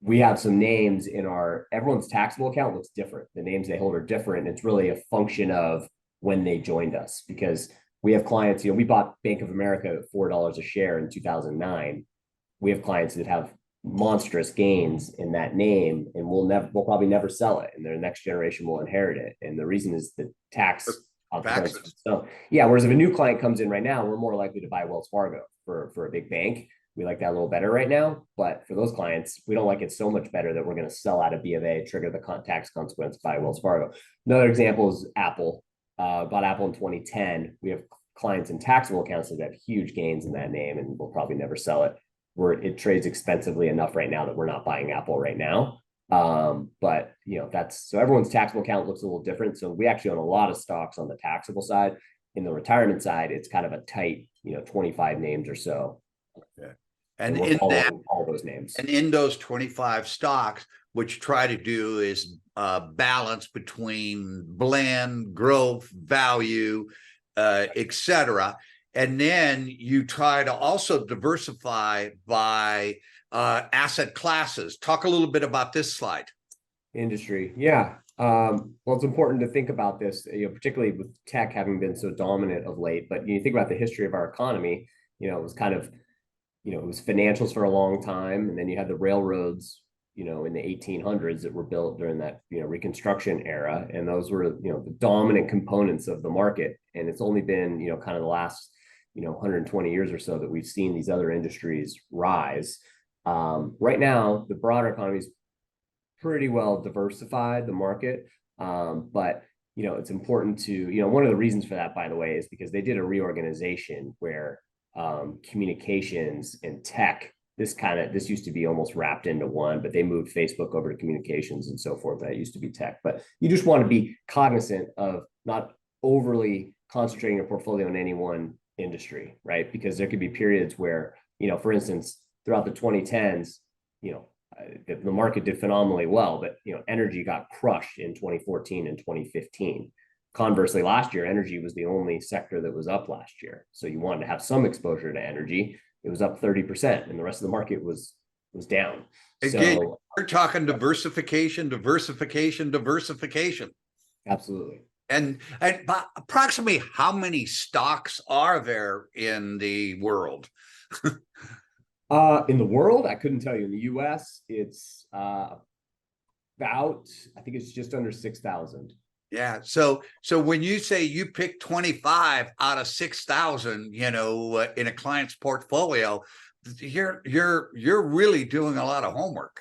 We have some names in everyone's taxable account looks different. The names they hold are different. And it's really a function of when they joined us, because we have clients, we bought Bank of America at $4 a share in 2009. We have clients that have monstrous gains in that name, and we'll probably never sell it, and their next generation will inherit it. And the reason is the tax consequences. So yeah, whereas if a new client comes in right now, we're more likely to buy Wells Fargo for a big bank. We like that a little better right now, but for those clients, we don't like it so much better that we're going to sell out of B of A, trigger the tax consequence by Wells Fargo. Another example is Apple. Bought Apple in 2010. We have clients in taxable accounts that have huge gains in that name, and we'll probably never sell it. It trades expensively enough right now that we're not buying Apple right now. But so everyone's taxable account looks a little different. So we actually own a lot of stocks on the taxable side. In the retirement side, it's kind of a tight, 25 names or so. Yeah. And we're in all those names. And in those 25 stocks, what you try to do is balance between blend, growth, value, etc. And then you try to also diversify by asset classes. Talk a little bit about this slide. Industry. Yeah. Well, it's important to think about this, particularly with tech having been so dominant of late. But you think about the history of our economy, it was kind of, it was financials for a long time. And then you had the railroads, in the 1800s that were built during that, Reconstruction era. And those were, the dominant components of the market. And it's only been, kind of the last, 120 years or so that we've seen these other industries rise. Right now, the broader economy is pretty well diversified, the market. But, it's important to, one of the reasons for that, by the way, is because they did a reorganization where communications and tech, this used to be almost wrapped into one, but they moved Facebook over to communications and so forth. That used to be tech. But you just want to be cognizant of not overly concentrating your portfolio in any one industry, right? Because there could be periods where, for instance, throughout the 2010s, the market did phenomenally well, but energy got crushed in 2014 and 2015. Conversely, last year, energy was the only sector that was up last year. So you wanted to have some exposure to energy. It was up 30%, and the rest of the market was down. Again, so we're talking diversification. Absolutely. And approximately how many stocks are there in the world? In the world, I couldn't tell you. In the US, it's I think it's just under 6,000. Yeah. So when you say you pick 25 out of 6,000, in a client's portfolio, you're really doing a lot of homework.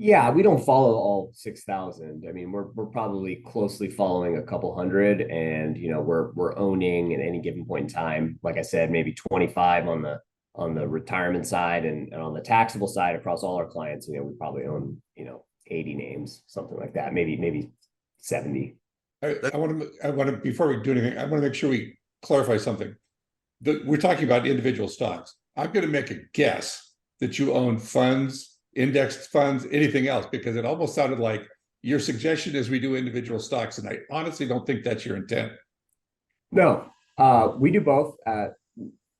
Yeah, we don't follow all 6,000. I mean, we're probably closely following a couple hundred, and we're owning at any given point in time, like I said, maybe 25 on the retirement side, and on the taxable side across all our clients, we probably own 80 names, something like that, maybe 70. I want to before we do anything, I want to make sure we clarify something. we're talking about individual stocks. I'm going to make a guess that you own funds, indexed funds, anything else, because it almost sounded like your suggestion is we do individual stocks, and I honestly don't think that's your intent. No, we do both.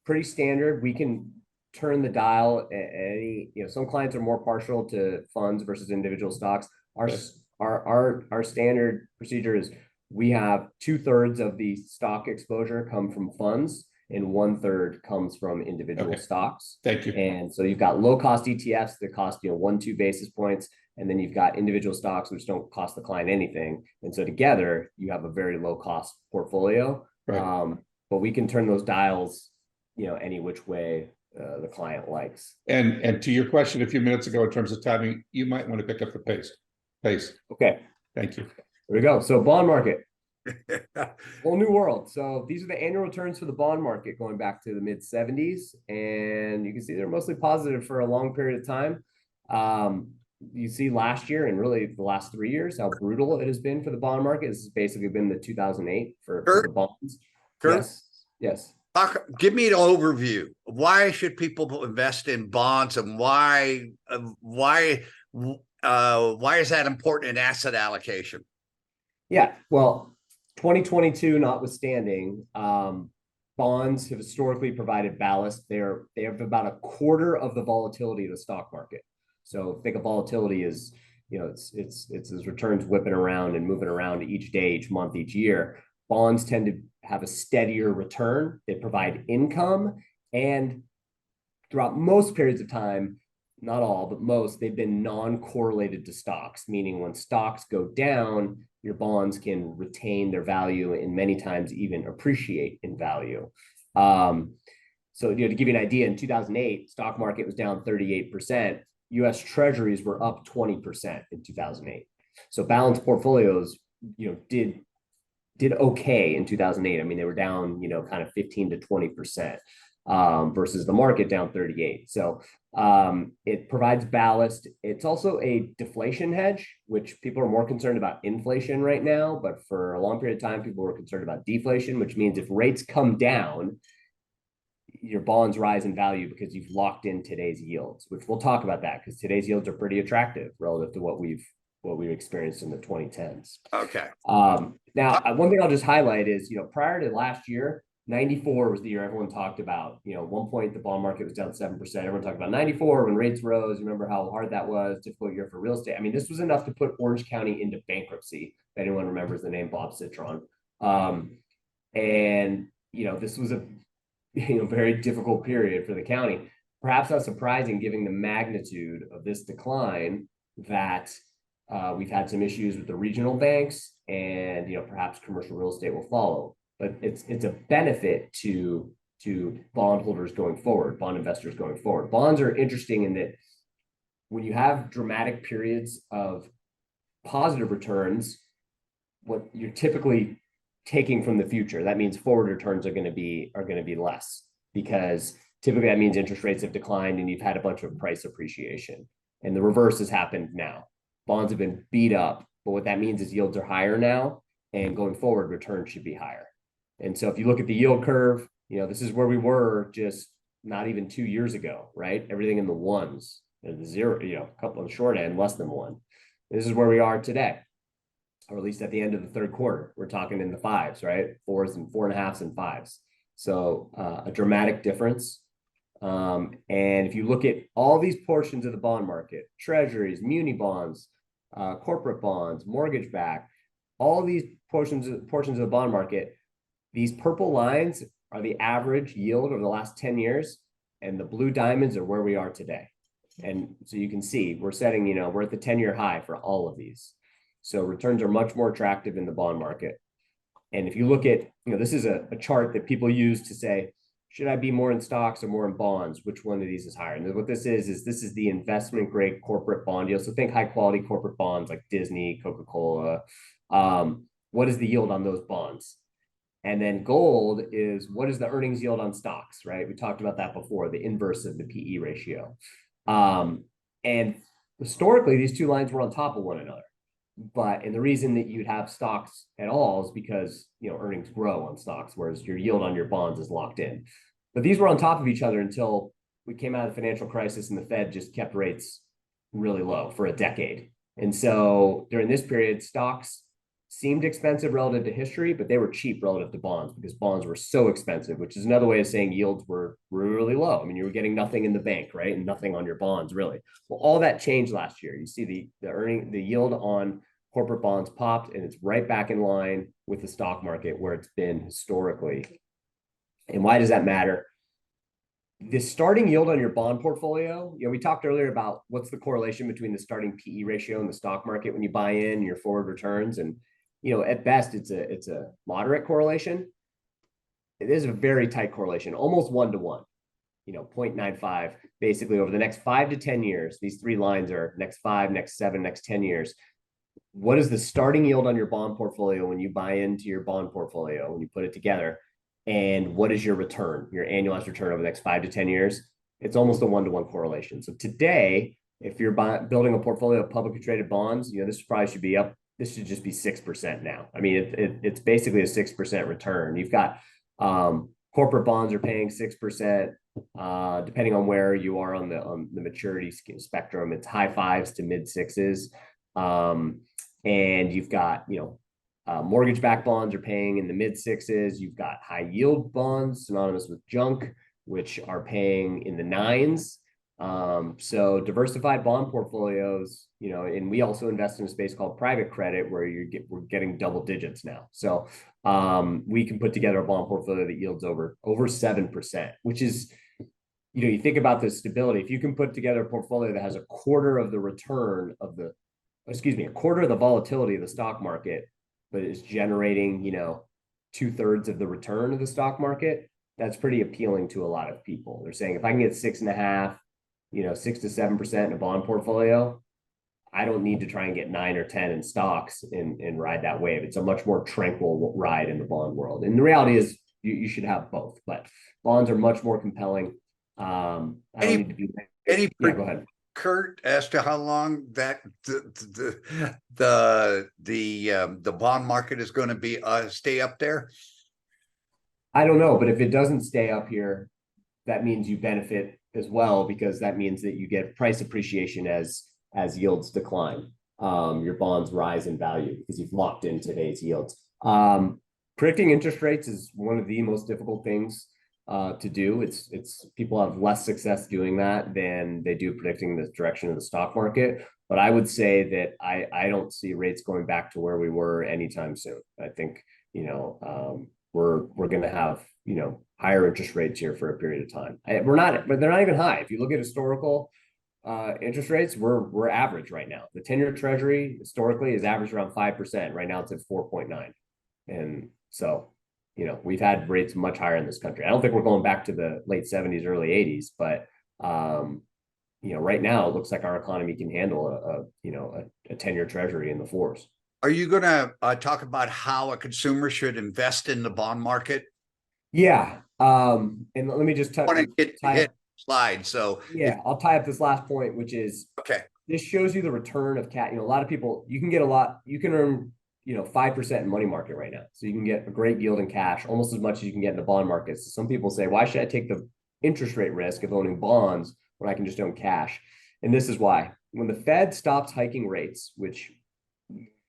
Pretty standard. We can turn the dial at any, some clients are more partial to funds versus individual stocks. Our standard procedure is we have 2/3 of the stock exposure come from funds and 1/3 comes from individual stocks. Thank you. And so you've got low cost ETFs that cost 1-2 basis points, and then you've got individual stocks which don't cost the client anything. And so together you have a very low cost portfolio. Right. But we can turn those dials, any which way the client likes. And to your question a few minutes ago in terms of timing, you might want to pick up the pace. Okay. Thank you. There we go. So bond market, whole new world. So these are the annual returns for the bond market going back to the mid 70s. And you can see they're mostly positive for a long period of time. You see last year and really the last 3 years, how brutal it has been for the bond market. This has basically been the 2008 for the bonds. Kurt? Yes. Give me an overview. Why should people invest in bonds, and why is that important in asset allocation? Yeah, well, 2022 notwithstanding, bonds have historically provided ballast. They have about a quarter of the volatility of the stock market. So think of volatility as, it's as returns whipping around and moving around each day, each month, each year. Bonds tend to have a steadier return. They provide income, and throughout most periods of time, not all, but most, they've been non-correlated to stocks, meaning when stocks go down, your bonds can retain their value and many times even appreciate in value. So, to give you an idea, in 2008, stock market was down 38%. US treasuries were up 20% in 2008. So balanced portfolios, did okay in 2008. I mean, they were down, kind of 15 to 20%, versus the market down 38. So it provides ballast. It's also a deflation hedge, which people are more concerned about inflation right now, but for a long period of time, people were concerned about deflation, which means if rates come down, your bonds rise in value because you've locked in today's yields, which we'll talk about that because today's yields are pretty attractive relative to what we've experienced in the 2010s. Okay. Now, one thing I'll just highlight is, prior to last year, 94 was the year everyone talked about. At one point, the bond market was down 7%. Everyone talked about 94 when rates rose. You remember how hard that was, difficult year for real estate. I mean, this was enough to put Orange County into bankruptcy, if anyone remembers the name Bob Citron. This was a very difficult period for the county. Perhaps not surprising given the magnitude of this decline that we've had some issues with the regional banks, and perhaps commercial real estate will follow. But it's a benefit to bondholders going forward, bond investors going forward. Bonds are interesting in that when you have dramatic periods of positive returns, what you're typically taking from the future, that means forward returns are going to be less, because typically that means interest rates have declined and you've had a bunch of price appreciation. And the reverse has happened now. Bonds have been beat up, but what that means is yields are higher now, and going forward, returns should be higher. And so if you look at the yield curve, this is where we were just not even 2 years ago, right? Everything in the ones, the zero, a couple on the short end, less than one. This is where we are today, or at least at the end of the third quarter. We're talking in the fives, right? 4s and 4.5s and 5s. So a dramatic difference. And if you look at all these portions of the bond market, treasuries, muni bonds, corporate bonds, mortgage backed, all these portions of the bond market, these purple lines are the average yield over the last 10 years, and the blue diamonds are where we are today. And so you can see we're setting, we're at the 10-year high for all of these. So returns are much more attractive in the bond market. And if you look at, this is a chart that people use to say, should I be more in stocks or more in bonds? Which one of these is higher? And what this is this is the investment grade corporate bond yield. So think high quality corporate bonds like Disney, Coca-Cola. What is the yield on those bonds? And then gold is what is the earnings yield on stocks, right? We talked about that before, the inverse of the PE ratio. And historically, these two lines were on top of one another. And the reason that you'd have stocks at all is because, earnings grow on stocks, whereas your yield on your bonds is locked in. But these were on top of each other until we came out of the financial crisis and the Fed just kept rates really low for a decade. And so during this period, stocks seemed expensive relative to history, but they were cheap relative to bonds because bonds were so expensive, which is another way of saying yields were really low. I mean, you were getting nothing in the bank, right? And nothing on your bonds, really. Well, all that changed last year. You see the yield on corporate bonds popped, and it's right back in line with the stock market where it's been historically. And why does that matter? The starting yield on your bond portfolio, we talked earlier about what's the correlation between the starting PE ratio and the stock market when you buy in your forward returns. And, at best, it's a moderate correlation. It is a very tight correlation, almost 1-to-1, 0.95, basically over the next 5 to 10 years. These three lines are next 5, next 7, next 10 years. What is the starting yield on your bond portfolio when you buy into your bond portfolio, when you put it together? And what is your return, your annualized return over the next 5 to 10 years? It's almost a 1-to-1 correlation. So today, if you're building a portfolio of publicly traded bonds, this probably should be up. This should just be 6% now. I mean, it's basically a 6% return. You've got corporate bonds are paying 6%, depending on where you are on the maturity spectrum. It's high 5s to mid 6s, and you've got mortgage-backed bonds are paying in the mid 6s. You've got high yield bonds, synonymous with junk, which are paying in the 9s. So diversified bond portfolios, and we also invest in a space called private credit where we're getting double digits now. So we can put together a bond portfolio that yields over 7%, which is, you think about the stability. If you can put together a portfolio that has a quarter of the volatility of the stock market, but is generating, 2/3 of the return of the stock market, that's pretty appealing to a lot of people. They're saying if I can get 6.5, 6 to 7% in a bond portfolio, I don't need to try and get 9 or 10 in stocks and ride that wave. It's a much more tranquil ride in the bond world. And the reality is you should have both, but bonds are much more compelling. I don't need to be. Yeah, go ahead, Kurt, as to how long that the bond market is going to be stay up there? I don't know, but if it doesn't stay up here, that means you benefit as well, because that means that you get price appreciation as yields decline. Your bonds rise in value because you've locked in today's yields. Predicting interest rates is one of the most difficult things to do. It's people have less success doing that than they do predicting the direction of the stock market. But I would say that I don't see rates going back to where we were anytime soon. I think we're going to have higher interest rates here for a period of time. But they're not even high. If you look at historical interest rates, we're average right now. The 10-year Treasury historically is averaged around 5%. Right now it's at 4.9, and so we've had rates much higher in this country. I don't think we're going back to the late 70s, early 80s, but right now it looks like our economy can handle a 10-year Treasury in the 4s. Are you going to talk about how a consumer should invest in the bond market? Yeah. And let me just hit slide. So yeah, I'll tie up this last point, which is, okay, this shows you the return of cash. A lot of people, you can earn 5% in money market right now. So you can get a great yield in cash, almost as much as you can get in the bond market. So some people say, why should I take the interest rate risk of owning bonds when I can just own cash? And this is why. When the Fed stops hiking rates, which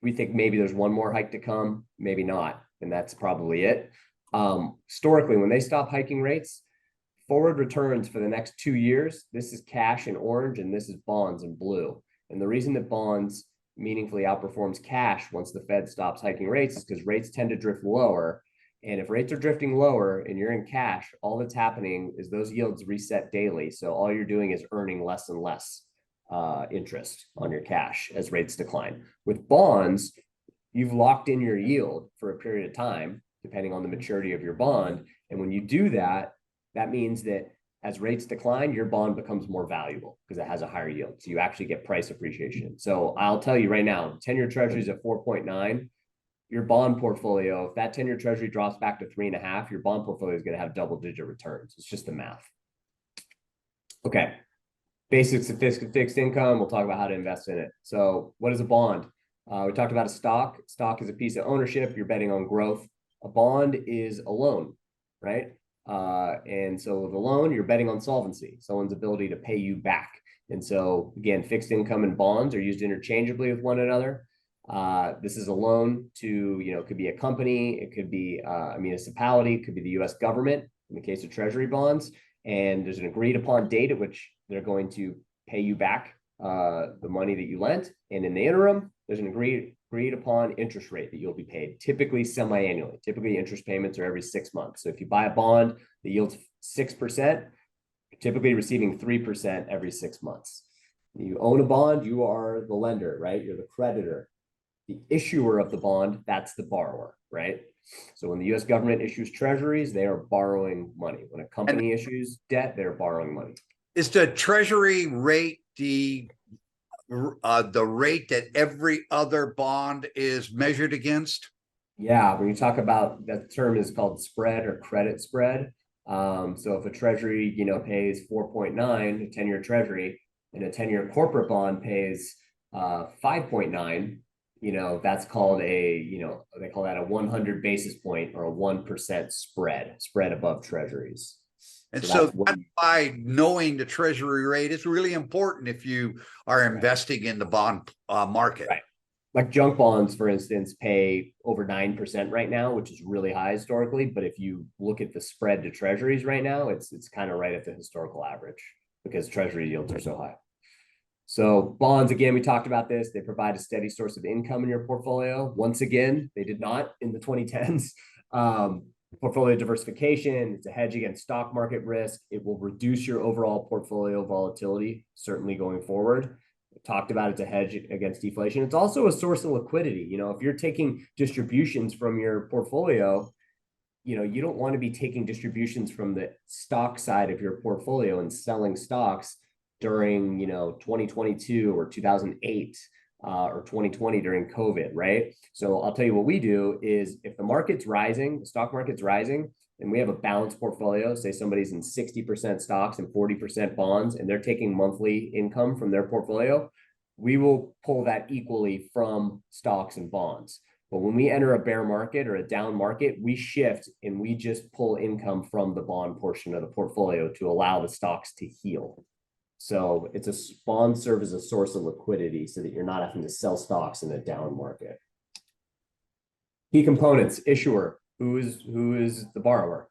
we think maybe there's one more hike to come, maybe not, and that's probably it. Historically, when they stop hiking rates, forward returns for the next 2 years, this is cash in orange and this is bonds in blue. And the reason that bonds meaningfully outperforms cash once the Fed stops hiking rates is because rates tend to drift lower. And if rates are drifting lower and you're in cash, all that's happening is those yields reset daily. So all you're doing is earning less and less interest on your cash as rates decline. With bonds, you've locked in your yield for a period of time, depending on the maturity of your bond. And when you do that, that means that as rates decline, your bond becomes more valuable because it has a higher yield. So you actually get price appreciation. So I'll tell you right now, 10-year Treasury is at 4.9. Your bond portfolio, if that 10-year Treasury drops back to 3.5, your bond portfolio is going to have double-digit returns. It's just the math. Okay. Basics of fixed income. We'll talk about how to invest in it. So what is a bond? We talked about a stock. Stock is a piece of ownership. You're betting on growth. A bond is a loan, right? And so the loan, you're betting on solvency, someone's ability to pay you back. And so again, fixed income and bonds are used interchangeably with one another. This is a loan to, it could be a company, it could be a municipality, it could be the US government in the case of treasury bonds. And there's an agreed upon date at which they're going to pay you back the money that you lent. And in the interim, there's an agreed upon interest rate that you'll be paid, typically semi-annually. Typically interest payments are every 6 months. So if you buy a bond that yields 6%, you're typically receiving 3% every 6 months. You own a bond, you are the lender, right? You're the creditor. The issuer of the bond, that's the borrower, right? So when the US government issues treasuries, they are borrowing money. When a company issues debt, they're borrowing money. Is the treasury rate the rate that every other bond is measured against? Yeah, when you talk about, that term is called spread or credit spread. So if a treasury, pays 4.9, a 10-year treasury, and a 10-year corporate bond pays 5.9, that's called they call that a 100 basis point or a 1% spread above treasuries. And so that's why knowing the treasury rate is really important if you are investing in the bond market. Right. Like junk bonds, for instance, pay over 9% right now, which is really high historically. But if you look at the spread to treasuries right now, it's kind of right at the historical average because treasury yields are so high. So bonds, again, we talked about this. They provide a steady source of income in your portfolio. Once again, they did not in the 2010s. Portfolio diversification, it's a hedge against stock market risk. It will reduce your overall portfolio volatility, certainly going forward. We talked about it's a hedge against deflation. It's also a source of liquidity. If you're taking distributions from your portfolio, you don't want to be taking distributions from the stock side of your portfolio and selling stocks during 2022 or 2008 or 2020 during COVID, right? So I'll tell you what we do is if the market's rising, the stock market's rising, and we have a balanced portfolio, say somebody's in 60% stocks and 40% bonds, and they're taking monthly income from their portfolio, we will pull that equally from stocks and bonds. But when we enter a bear market or a down market, we shift and we just pull income from the bond portion of the portfolio to allow the stocks to heal. So bonds serve as a source of liquidity so that you're not having to sell stocks in a down market. Key components: issuer, who is the borrower.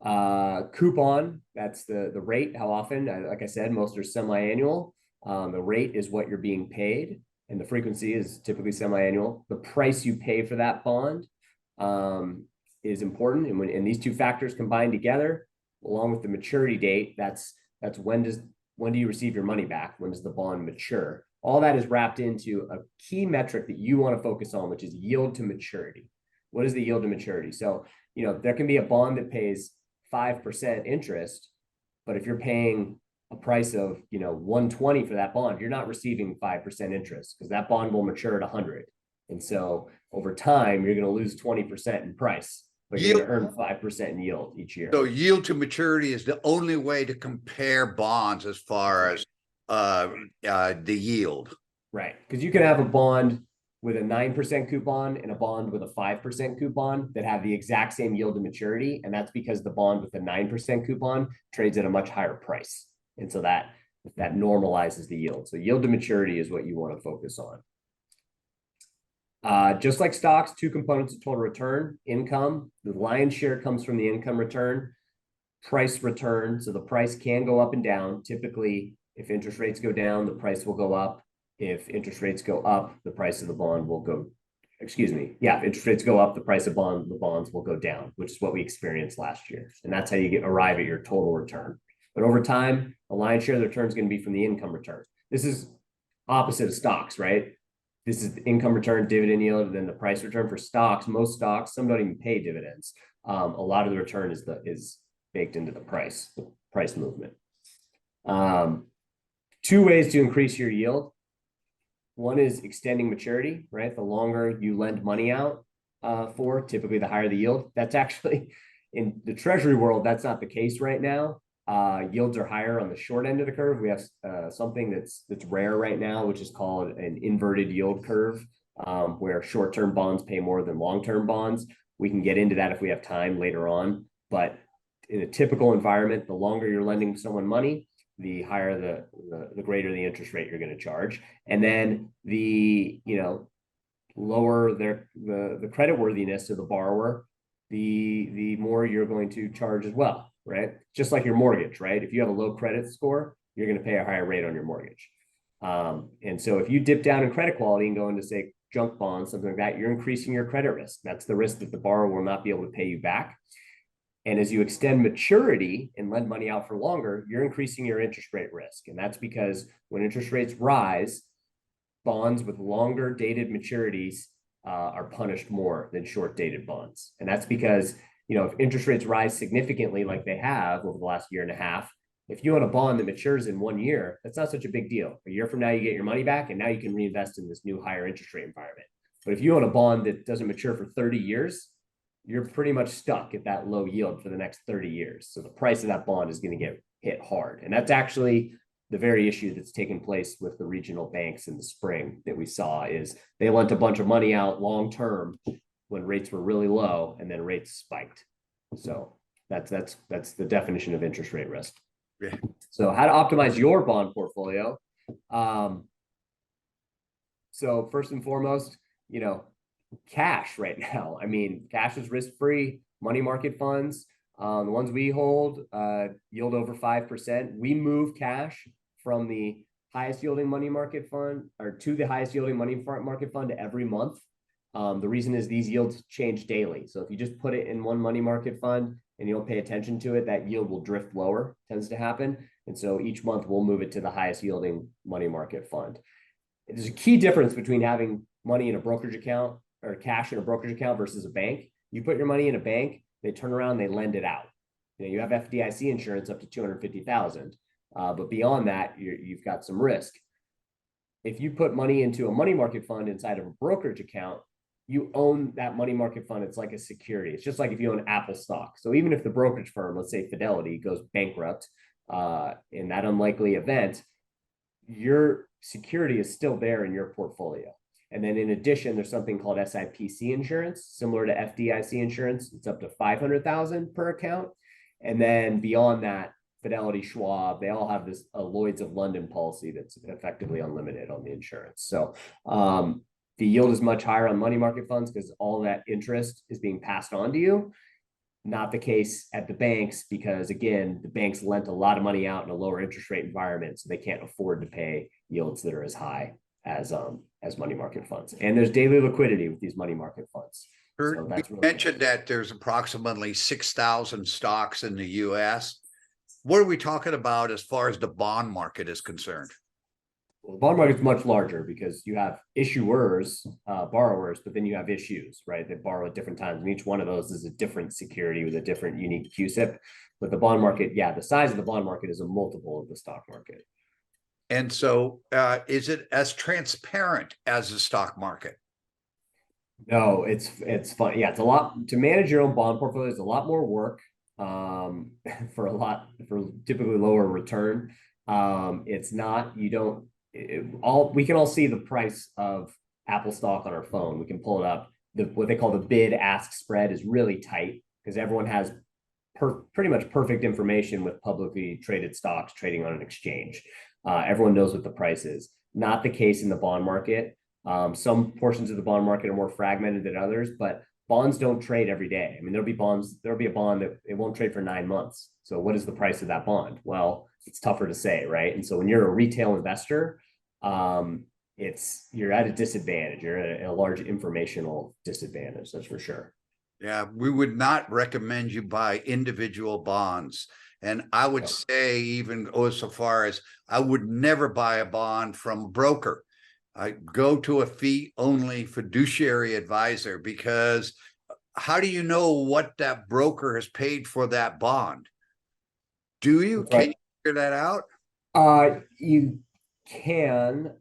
Coupon, that's the rate, how often. Like I said, most are semi-annual. The rate is what you're being paid, and the frequency is typically semi-annual. The price you pay for that bond is important, and these two factors combined together, along with the maturity date, that's when do you receive your money back? When does the bond mature? All that is wrapped into a key metric that you want to focus on, which is yield to maturity. What is the yield to maturity? So, there can be a bond that pays 5% interest, but if you're paying a price of, 120 for that bond, you're not receiving 5% interest because that bond will mature at 100. And so over time, you're going to lose 20% in price, but you're going to earn 5% in yield each year. So yield to maturity is the only way to compare bonds as far as the yield. Right. Because you can have a bond with a 9% coupon and a bond with a 5% coupon that have the exact same yield to maturity. And that's because the bond with the 9% coupon trades at a much higher price. And so that normalizes the yield. So yield to maturity is what you want to focus on. Just like stocks, two components of total return: income. The lion's share comes from the income return. Price return. So the price can go up and down. Typically, if interest rates go down, the price will go up. If interest rates go up, the price of the bond will go, if interest rates go up, the price of the bonds will go down, which is what we experienced last year. And that's how you arrive at your total return. But over time, the lion's share of the return is going to be from the income return. This is opposite of stocks, right? This is the income return, dividend yield, and then the price return. For stocks, most stocks, some don't even pay dividends. A lot of the return is baked into the price movement. Two ways to increase your yield. One is extending maturity, right? The longer you lend money out for, typically the higher the yield. That's actually, in the treasury world, that's not the case right now. Yields are higher on the short end of the curve. We have something that's rare right now, which is called an inverted yield curve, where short-term bonds pay more than long-term bonds. We can get into that if we have time later on, but in a typical environment, the longer you're lending someone money, the higher the greater the interest rate you're going to charge. And then the, lower the credit worthiness of the borrower, the more you're going to charge as well, right? Just like your mortgage, right? If you have a low credit score, you're going to pay a higher rate on your mortgage. And so if you dip down in credit quality and go into, say, junk bonds, something like that, you're increasing your credit risk. That's the risk that the borrower will not be able to pay you back. And as you extend maturity and lend money out for longer, you're increasing your interest rate risk. And that's because when interest rates rise, bonds with longer dated maturities are punished more than short dated bonds. And that's because, if interest rates rise significantly like they have over the last year and a half, if you own a bond that matures in 1 year, that's not such a big deal. A year from now, you get your money back and now you can reinvest in this new higher interest rate environment. But if you own a bond that doesn't mature for 30 years, you're pretty much stuck at that low yield for the next 30 years. So the price of that bond is going to get hit hard. And that's actually the very issue that's taken place with the regional banks in the spring that we saw. Is they lent a bunch of money out long-term when rates were really low, and then rates spiked. So that's the definition of interest rate risk. Yeah. So how to optimize your bond portfolio. So first and foremost, cash right now. I mean, cash is risk-free. Money market funds, the ones we hold, yield over 5%. We move cash from the highest yielding money market fund or to the highest yielding money market fund every month. The reason is these yields change daily. So if you just put it in one money market fund and you don't pay attention to it, that yield will drift lower, tends to happen. And so each month we'll move it to the highest yielding money market fund. There's a key difference between having money in a brokerage account or cash in a brokerage account versus a bank. You put your money in a bank, they turn around, they lend it out. You have FDIC insurance up to $250,000, but beyond that, you've got some risk. If you put money into a money market fund inside of a brokerage account, you own that money market fund. It's like a security. It's just like if you own Apple stock. So even if the brokerage firm, let's say Fidelity, goes bankrupt in that unlikely event, your security is still there in your portfolio. And then in addition, there's something called SIPC insurance, similar to FDIC insurance. It's up to $500,000 per account. And then beyond that, Fidelity, Schwab, they all have this Lloyd's of London policy that's effectively unlimited on the insurance. So the yield is much higher on money market funds because all that interest is being passed on to you. Not the case at the banks because, again, the banks lent a lot of money out in a lower interest rate environment, so they can't afford to pay yields that are as high as money market funds. And there's daily liquidity with these money market funds. So that's you mentioned that there's approximately 6,000 stocks in the US. What are we talking about as far as the bond market is concerned? Well, the bond market is much larger because you have issuers, borrowers, but then you have issues, right? That borrow at different times. And each one of those is a different security with a different unique CUSIP. But the bond market, the size of the bond market is a multiple of the stock market. And so is it as transparent as the stock market? No, it's fun. Yeah, it's a lot to manage your own bond portfolio. It's a lot more work for typically lower return. It's not, we can all see the price of Apple stock on our phone. We can pull it up. What they call the bid ask spread is really tight because everyone has pretty much perfect information with publicly traded stocks trading on an exchange. Everyone knows what the price is. Not the case in the bond market. Some portions of the bond market are more fragmented than others, but bonds don't trade every day. I mean, there'll be a bond that it won't trade for 9 months. So what is the price of that bond? Well, it's tougher to say, right? And so when you're a retail investor, you're at a disadvantage. You're at a large informational disadvantage, that's for sure. Yeah, we would not recommend you buy individual bonds. And I would say even go so far as I would never buy a bond from a broker. I go to a fee-only fiduciary advisor because how do you know what that broker has paid for that bond? Do you? Can you figure that out? You can.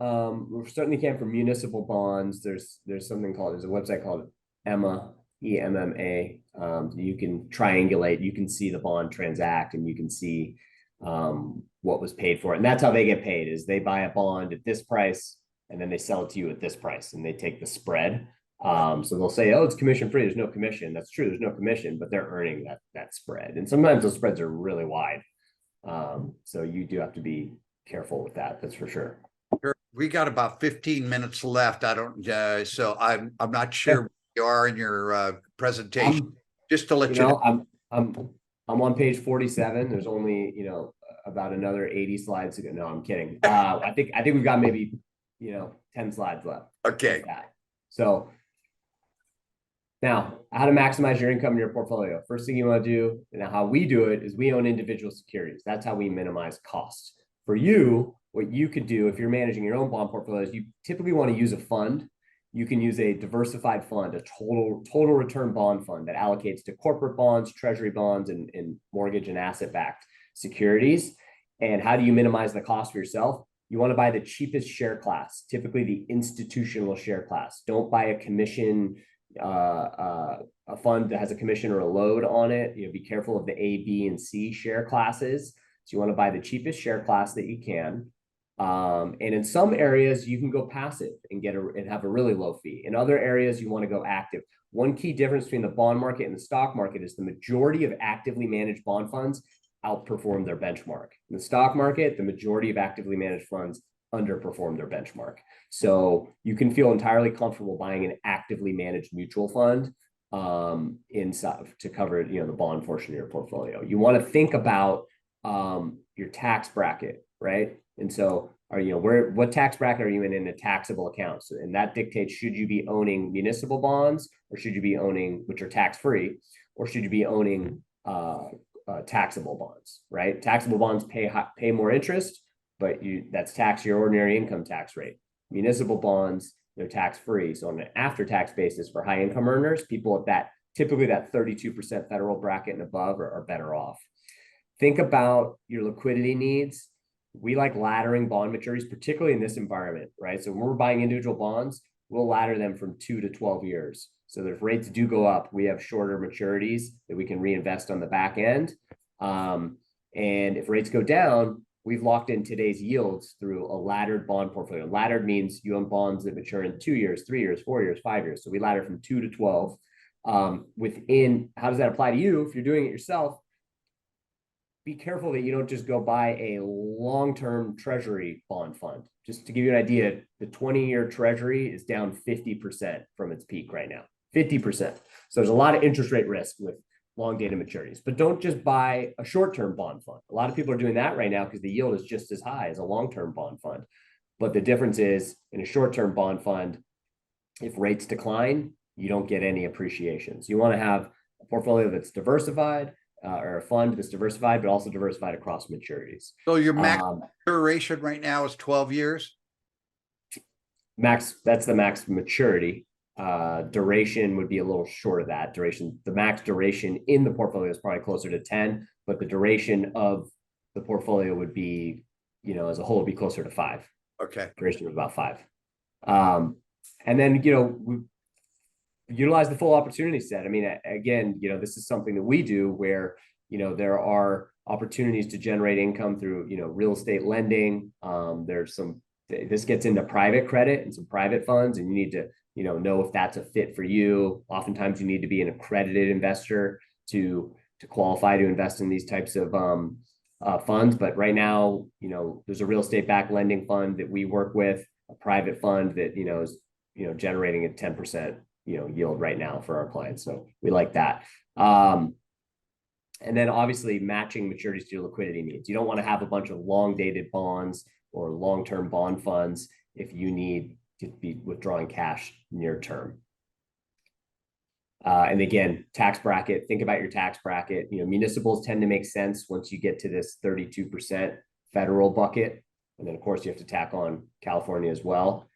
We certainly can for municipal bonds. There's a website called EMMA, EMMA. You can triangulate. You can see the bond transact, and you can see what was paid for it. And that's how they get paid. Is they buy a bond at this price, and then they sell it to you at this price, and they take the spread. So they'll say, oh, it's commission free. There's no commission. That's true. There's no commission, but they're earning that spread. And sometimes those spreads are really wide. So you do have to be careful with that. That's for sure. We got about 15 minutes left. I don't, so I'm not sure where you are in your presentation. Just to let you know, I'm on page 47. There's only, about another 80 slides to go. No, I'm kidding. I think we've got maybe, 10 slides left. Okay. So now, how to maximize your income in your portfolio. First thing you want to do, and how we do it, is we own individual securities. That's how we minimize costs. For you, what you could do if you're managing your own bond portfolios, you typically want to use a fund. You can use a diversified fund, a total return bond fund that allocates to corporate bonds, treasury bonds, and mortgage and asset-backed securities. And how do you minimize the cost for yourself? You want to buy the cheapest share class, typically the institutional share class. Don't buy a commission, a fund that has a commission or a load on it. Be careful of the A, B, and C share classes. So you want to buy the cheapest share class that you can. And in some areas, you can go passive and have a really low fee. In other areas, you want to go active. One key difference between the bond market and the stock market is the majority of actively managed bond funds outperform their benchmark. In the stock market, the majority of actively managed funds underperform their benchmark. So you can feel entirely comfortable buying an actively managed mutual fund inside to cover the bond portion of your portfolio. You want to think about your tax bracket, right? And so what tax bracket are you in a taxable account? So, and that dictates, should you be owning municipal bonds, or should you be owning, which are tax-free, or should you be owning taxable bonds, right? Taxable bonds pay more interest, but that's tax your ordinary income tax rate. Municipal bonds, they're tax-free. So on an after-tax basis for high income earners, people at typically that 32% federal bracket and above are better off. Think about your liquidity needs. We like laddering bond maturities, particularly in this environment, right? So when we're buying individual bonds, we'll ladder them from 2 to 12 years. So that if rates do go up, we have shorter maturities that we can reinvest on the back end. And if rates go down, we've locked in today's yields through a laddered bond portfolio. Laddered means you own bonds that mature in 2 years, 3 years, 4 years, 5 years. So we ladder from 2 to 12. How does that apply to you if you're doing it yourself? Be careful that you don't just go buy a long-term treasury bond fund. Just to give you an idea, the 20-year treasury is down 50% from its peak right now, 50%. So there's a lot of interest rate risk with long-dated maturities, but don't just buy a short-term bond fund. A lot of people are doing that right now because the yield is just as high as a long-term bond fund. But the difference is, in a short-term bond fund, if rates decline, you don't get any appreciation. So you want to have a portfolio that's diversified, or a fund that's diversified, but also diversified across maturities. So your max duration right now is 12 years? That's the max maturity. Duration would be a little short of that. The max duration in the portfolio is probably closer to 10, but the duration of the portfolio would be, as a whole, would be closer to 5. Okay. Duration of about 5. And then, we utilize the full opportunity set. I mean, again, this is something that we do where, there are opportunities to generate income through, real estate lending. This gets into private credit and some private funds, and you need to, know if that's a fit for you. Oftentimes you need to be an accredited investor to qualify to invest in these types of funds. But right now, there's a real estate backed lending fund that we work with, a private fund that, is, generating a 10%, yield right now for our clients. So we like that. And then obviously matching maturities to your liquidity needs. You don't want to have a bunch of long dated bonds or long-term bond funds if you need to be withdrawing cash near term. And again, tax bracket, think about your tax bracket. Municipals tend to make sense once you get to this 32% federal bucket. And then of course you have to tack on California as well.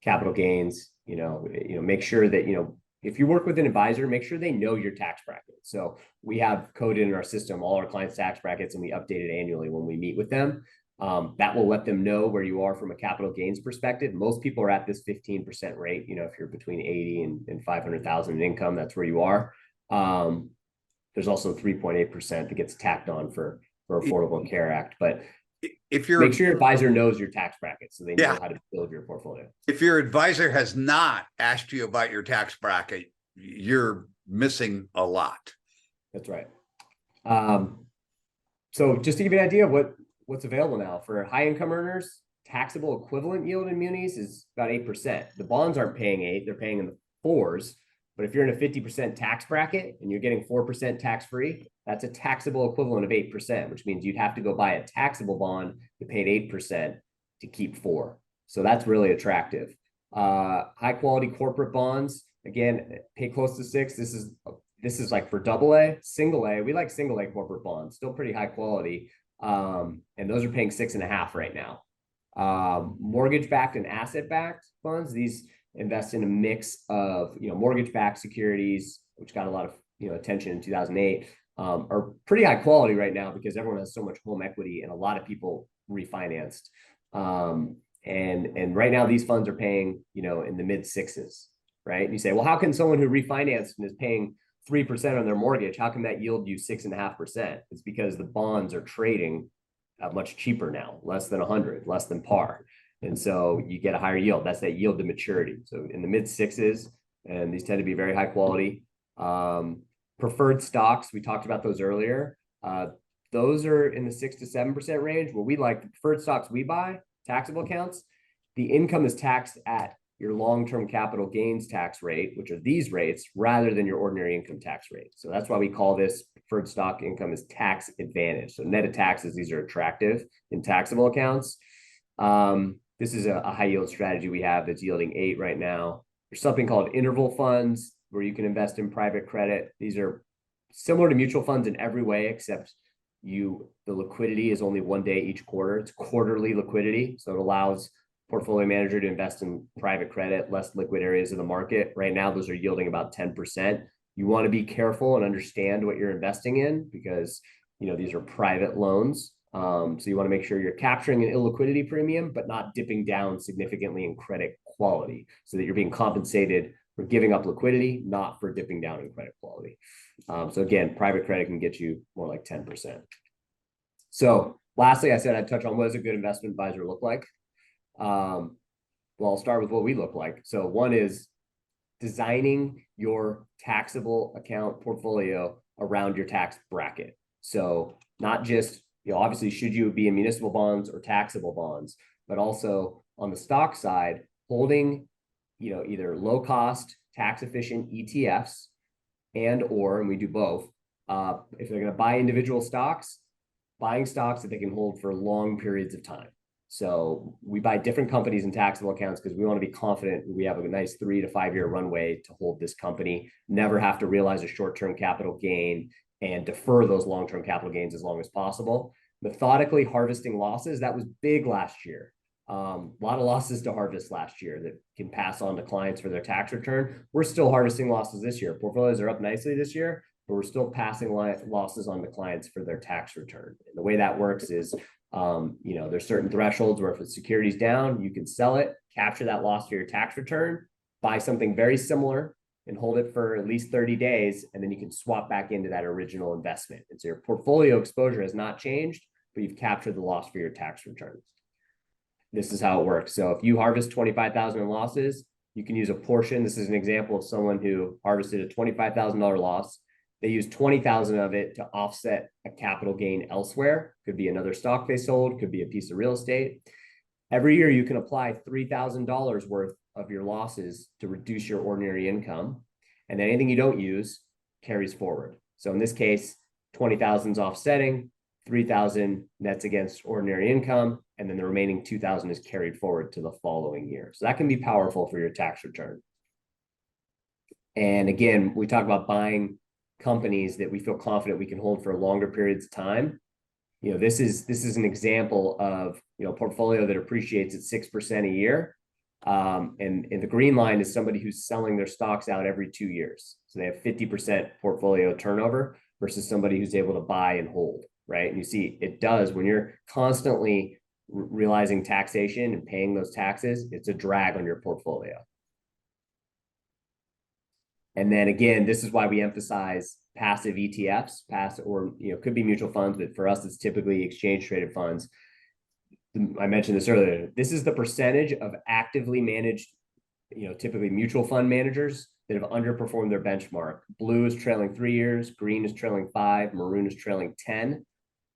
Capital gains, make sure that, if you work with an advisor, make sure they know your tax bracket. So we have coded in our system all our clients' tax brackets, and we update it annually when we meet with them. That will let them know where you are from a capital gains perspective. Most people are at this 15% rate. If you're between 80 and 500,000 in income, that's where you are. There's also 3.8% that gets tacked on for Affordable Care Act. But If you're Make sure your advisor knows your tax bracket so they know Yeah. how to build your portfolio. if your advisor has not asked you about your tax bracket, you're missing a lot. That's right. So just to give you an idea of what's available now for high income earners, taxable equivalent yield in munis is about 8%. The bonds aren't paying 8, they're paying in the 4s. But if you're in a 50% tax bracket and you're getting 4% tax free, that's a taxable equivalent of 8%, which means you'd have to go buy a taxable bond that paid 8% to keep 4. So that's really attractive. High quality corporate bonds, again, pay close to 6. This is like for AA, single A. We like single A corporate bonds, still pretty high quality. And those are paying 6.5 right now. Mortgage-backed and asset-backed funds, these invest in a mix of mortgage-backed securities, which got a lot of attention in 2008, are pretty high quality right now because everyone has so much home equity and a lot of people refinanced. And right now these funds are paying in the mid 6s, right? And you say, well, how can someone who refinanced and is paying 3% on their mortgage, how can that yield you 6.5%? It's because the bonds are trading much cheaper now, less than 100, less than par. And so you get a higher yield. That's that yield to maturity. So in the mid 6s, and these tend to be very high quality. Preferred stocks, we talked about those earlier. Those are in the 6 to 7% range. What we like, the preferred stocks we buy, taxable accounts, the income is taxed at your long-term capital gains tax rate, which are these rates, rather than your ordinary income tax rate. So that's why we call this preferred stock income is tax advantage. So net of taxes, these are attractive in taxable accounts. This is a high yield strategy we have that's yielding 8 right now. There's something called interval funds where you can invest in private credit. These are similar to mutual funds in every way, except the liquidity is only 1 day each quarter. It's quarterly liquidity. So it allows portfolio manager to invest in private credit, less liquid areas of the market. Right now, those are yielding about 10%. You want to be careful and understand what you're investing in because these are private loans. So you want to make sure you're capturing an illiquidity premium, but not dipping down significantly in credit quality so that you're being compensated for giving up liquidity, not for dipping down in credit quality. So again, private credit can get you more like 10%. So lastly, I said I'd touch on what does a good investment advisor look like? Well, I'll start with what we look like. So one is designing your taxable account portfolio around your tax bracket. So not just, obviously, should you be in municipal bonds or taxable bonds, but also on the stock side, holding, either low cost, tax efficient ETFs and we do both. If they're going to buy individual stocks, buying stocks that they can hold for long periods of time. So we buy different companies in taxable accounts because we want to be confident we have a nice 3 to 5 year runway to hold this company, never have to realize a short-term capital gain and defer those long-term capital gains as long as possible. Methodically harvesting losses, that was big last year. A lot of losses to harvest last year that can pass on to clients for their tax return. We're still harvesting losses this year. Portfolios are up nicely this year, but we're still passing losses on to clients for their tax return. And the way that works is there's certain thresholds where if a security's down, you can sell it, capture that loss for your tax return, buy something very similar and hold it for at least 30 days. And then you can swap back into that original investment. And so your portfolio exposure has not changed, but you've captured the loss for your tax return. This is how it works. So if you harvest 25,000 in losses, you can use a portion. This is an example of someone who harvested a $25,000 loss. They use 20,000 of it to offset a capital gain elsewhere. Could be another stock they sold, could be a piece of real estate. Every year you can apply $3,000 worth of your losses to reduce your ordinary income. And then anything you don't use carries forward. So in this case, 20,000 is offsetting, 3,000 nets against ordinary income, and then the remaining 2,000 is carried forward to the following year. So that can be powerful for your tax return. And again, we talk about buying companies that we feel confident we can hold for longer periods of time. This is an example of portfolio that appreciates at 6% a year. And the green line is somebody who's selling their stocks out every 2 years. So they have 50% portfolio turnover versus somebody who's able to buy and hold, right? And you see it does when you're constantly realizing taxation and paying those taxes, it's a drag on your portfolio. And then again, this is why we emphasize passive ETFs, could be mutual funds, but for us, it's typically exchange traded funds. I mentioned this earlier. This is the percentage of actively managed, typically mutual fund managers that have underperformed their benchmark. Blue is trailing 3 years, green is trailing 5, maroon is trailing 10.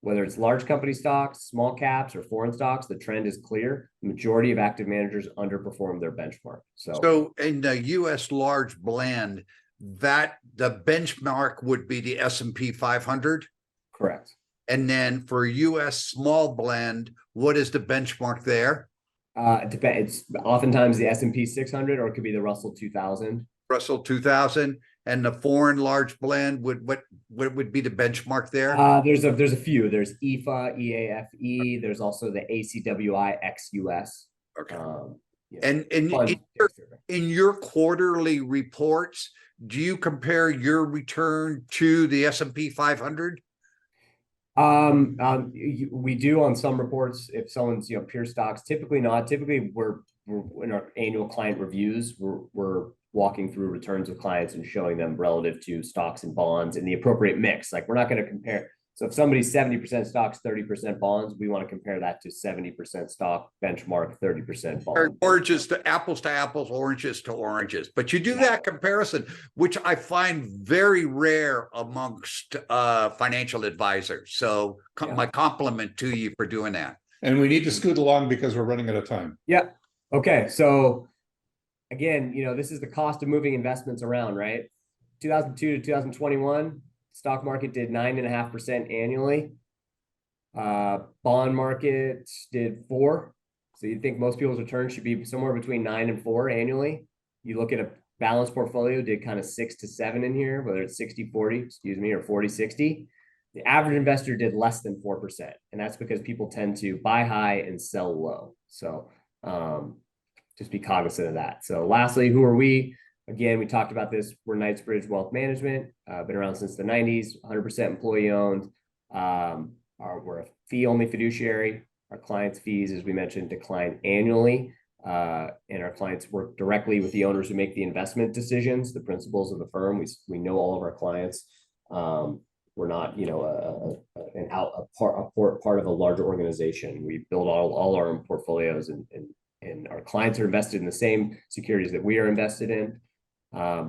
Whether it's large company stocks, small caps, or foreign stocks, the trend is clear. The majority of active managers underperform their benchmark. So in the U.S. large blend, that the benchmark would be the S&P 500? Correct. And then for U.S. small blend, what is the benchmark there? It's oftentimes the S&P 600, or it could be the Russell 2000. Russell 2000. And the foreign large blend, what would be the benchmark there? There's a few. There's EFA, EAFE. There's also the ACWI XUS. Okay. Yeah. And in your quarterly reports, do you compare your return to the S&P 500? We do on some reports if someone's pure stocks. Typically not. Typically we're in our annual client reviews. We're walking through returns with clients and showing them relative to stocks and bonds and the appropriate mix. Like, we're not going to compare. So if somebody's 70% stocks, 30% bonds, we want to compare that to 70% stock benchmark, 30% bond. Oranges to apples, oranges to oranges. But you do that comparison, which I find very rare amongst financial advisors. So my compliment to you for doing that. And we need to scoot along because we're running out of time. Yeah. Okay. So again, this is the cost of moving investments around, right? 2002 to 2021. Stock market did 9.5% annually. Bond market did 4%. So you'd think most people's returns should be somewhere between 9 and 4 annually. You look at a balanced portfolio, did kind of 6 to 7 in here, whether it's 60-40, or 40-60. The average investor did less than 4%. And that's because people tend to buy high and sell low. So just be cognizant of that. So lastly, who are we? Again, we talked about this. We're Knightsbridge Wealth Management, been around since the 90s, 100% employee owned. We're a fee-only fiduciary. Our clients' fees, as we mentioned, decline annually. And our clients work directly with the owners who make the investment decisions, the principals of the firm. We know all of our clients. We're not, a part of a larger organization. We build all our own portfolios, and our clients are invested in the same securities that we are invested in.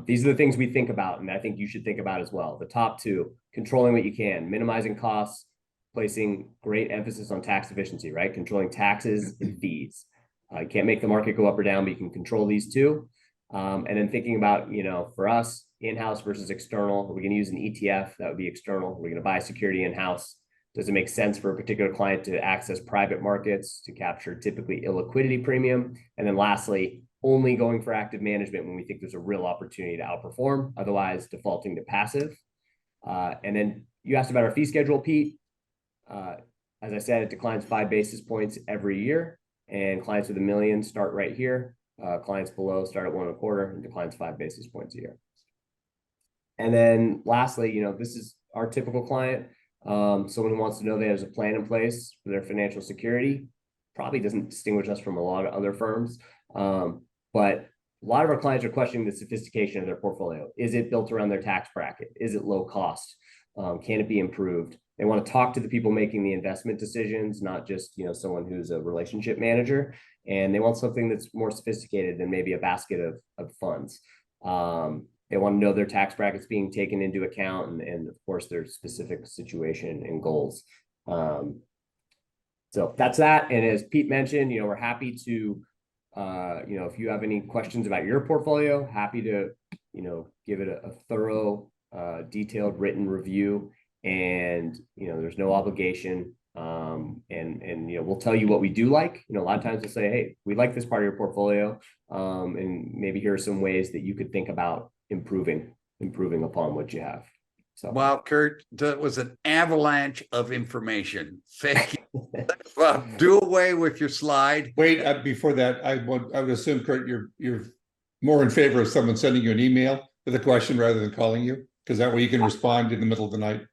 These are the things we think about, and I think you should think about as well. The top two: controlling what you can, minimizing costs, placing great emphasis on tax efficiency, right? Controlling taxes and fees. You can't make the market go up or down, but you can control these two. And then thinking about, for us, in-house versus external. Are we going to use an ETF? That would be external. Are we going to buy security in-house? Does it make sense for a particular client to access private markets to capture typically illiquidity premium? And then lastly, only going for active management when we think there's a real opportunity to outperform, otherwise defaulting to passive. And then you asked about our fee schedule, Pete. As I said, it declines 5 basis points every year, and clients with $1 million start right here. Clients below start at 1.25 and declines 5 basis points a year. And then lastly, this is our typical client. Someone who wants to know they have a plan in place for their financial security. Probably doesn't distinguish us from a lot of other firms. But a lot of our clients are questioning the sophistication of their portfolio. Is it built around their tax bracket? Is it low cost? Can it be improved? They want to talk to the people making the investment decisions, not just someone who's a relationship manager. And they want something that's more sophisticated than maybe a basket of funds. They want to know their tax brackets being taken into account, and of course their specific situation and goals. So that's that. And as Pete mentioned, we're happy to, if you have any questions about your portfolio, happy to, give it a thorough, detailed written review. And, there's no obligation. And we'll tell you what we do like. A lot of times we'll say, hey, we like this part of your portfolio. And maybe here are some ways that you could think about improving upon what you have. So, wow, Kurt, that was an avalanche of information. Thank you. Do away with your slide. Wait, before that, I would assume, Kurt, you're more in favor of someone sending you an email with a question rather than calling you, because that way you can respond in the middle of the night.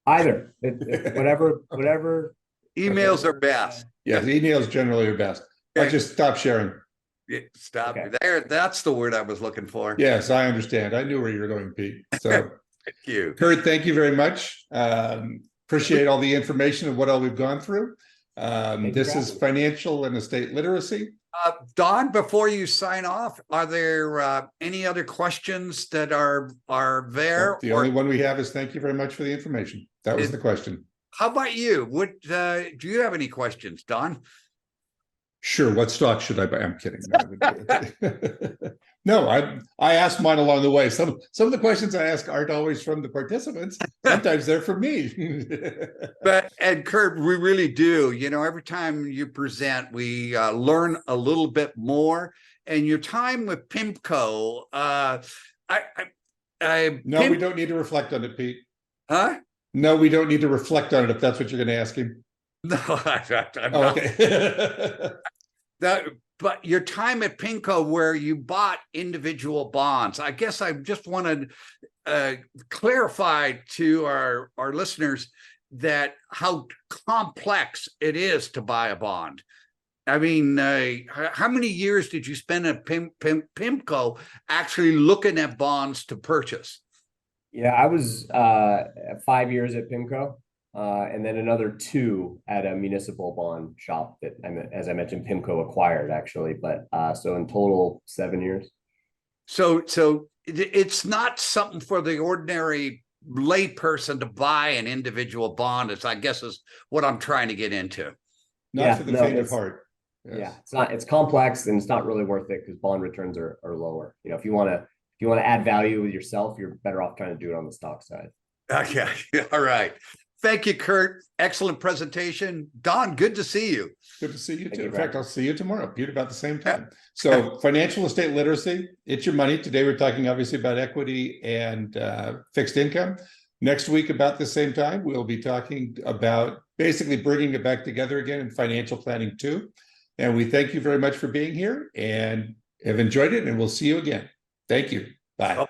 Either, whatever. Emails are best. Yes, emails generally are best. I just stop sharing. Yeah, stop Okay. there. That's the word I was looking for. Yes, I understand. I knew where you were going, Pete. So, Thank you. Kurt, thank you very much. Appreciate all the information of what all we've gone through. you This for is having me. financial and estate literacy. Don, before you sign off, are there any other questions that are there? The or only one we have is thank you very much for the information. That was the question. how about you? What do you have any questions, Don? Sure. What stock should I buy? I'm kidding. No, I asked mine along the way. Some of the questions I ask aren't always from the participants. Sometimes they're from me. And Kurt, we really do. You know, every time you present, we learn a little bit more. And your time with PIMCO, No, we don't need to reflect on it, Pete. Huh? No, we don't need to reflect on it if that's what you're going to ask him. No, I'm Oh, not. okay. But your time at PIMCO, where you bought individual bonds, I guess I just want to clarify to our listeners that how complex it is to buy a bond. I mean, how many years did you spend at PIMCO actually looking at bonds to purchase? Yeah, I was 5 years at PIMCO, and then another 2 at a municipal bond shop that, as I mentioned, PIMCO acquired actually. But so in total, 7 years. So it's not something for the ordinary lay person to buy an individual bond. I guess is what I'm trying to get into. Not for the faint of heart. Yes. Yeah, it's complex and it's not really worth it because bond returns are lower. You know, if you want to add value with yourself, you're better off trying to do it on the stock side. Okay. All right. Thank you, Kurt. Excellent presentation. Don, good to see you. Good to see you Thank too. you, In fact, Brad. I'll see you tomorrow, Pete, about the same time. So financial estate literacy, it's your money. Today, we're talking obviously about equity and fixed income. Next week, about the same time, we'll be talking about basically bringing it back together again in financial planning too. And we thank you very much for being here and have enjoyed it. And we'll see you again. Thank you. Bye.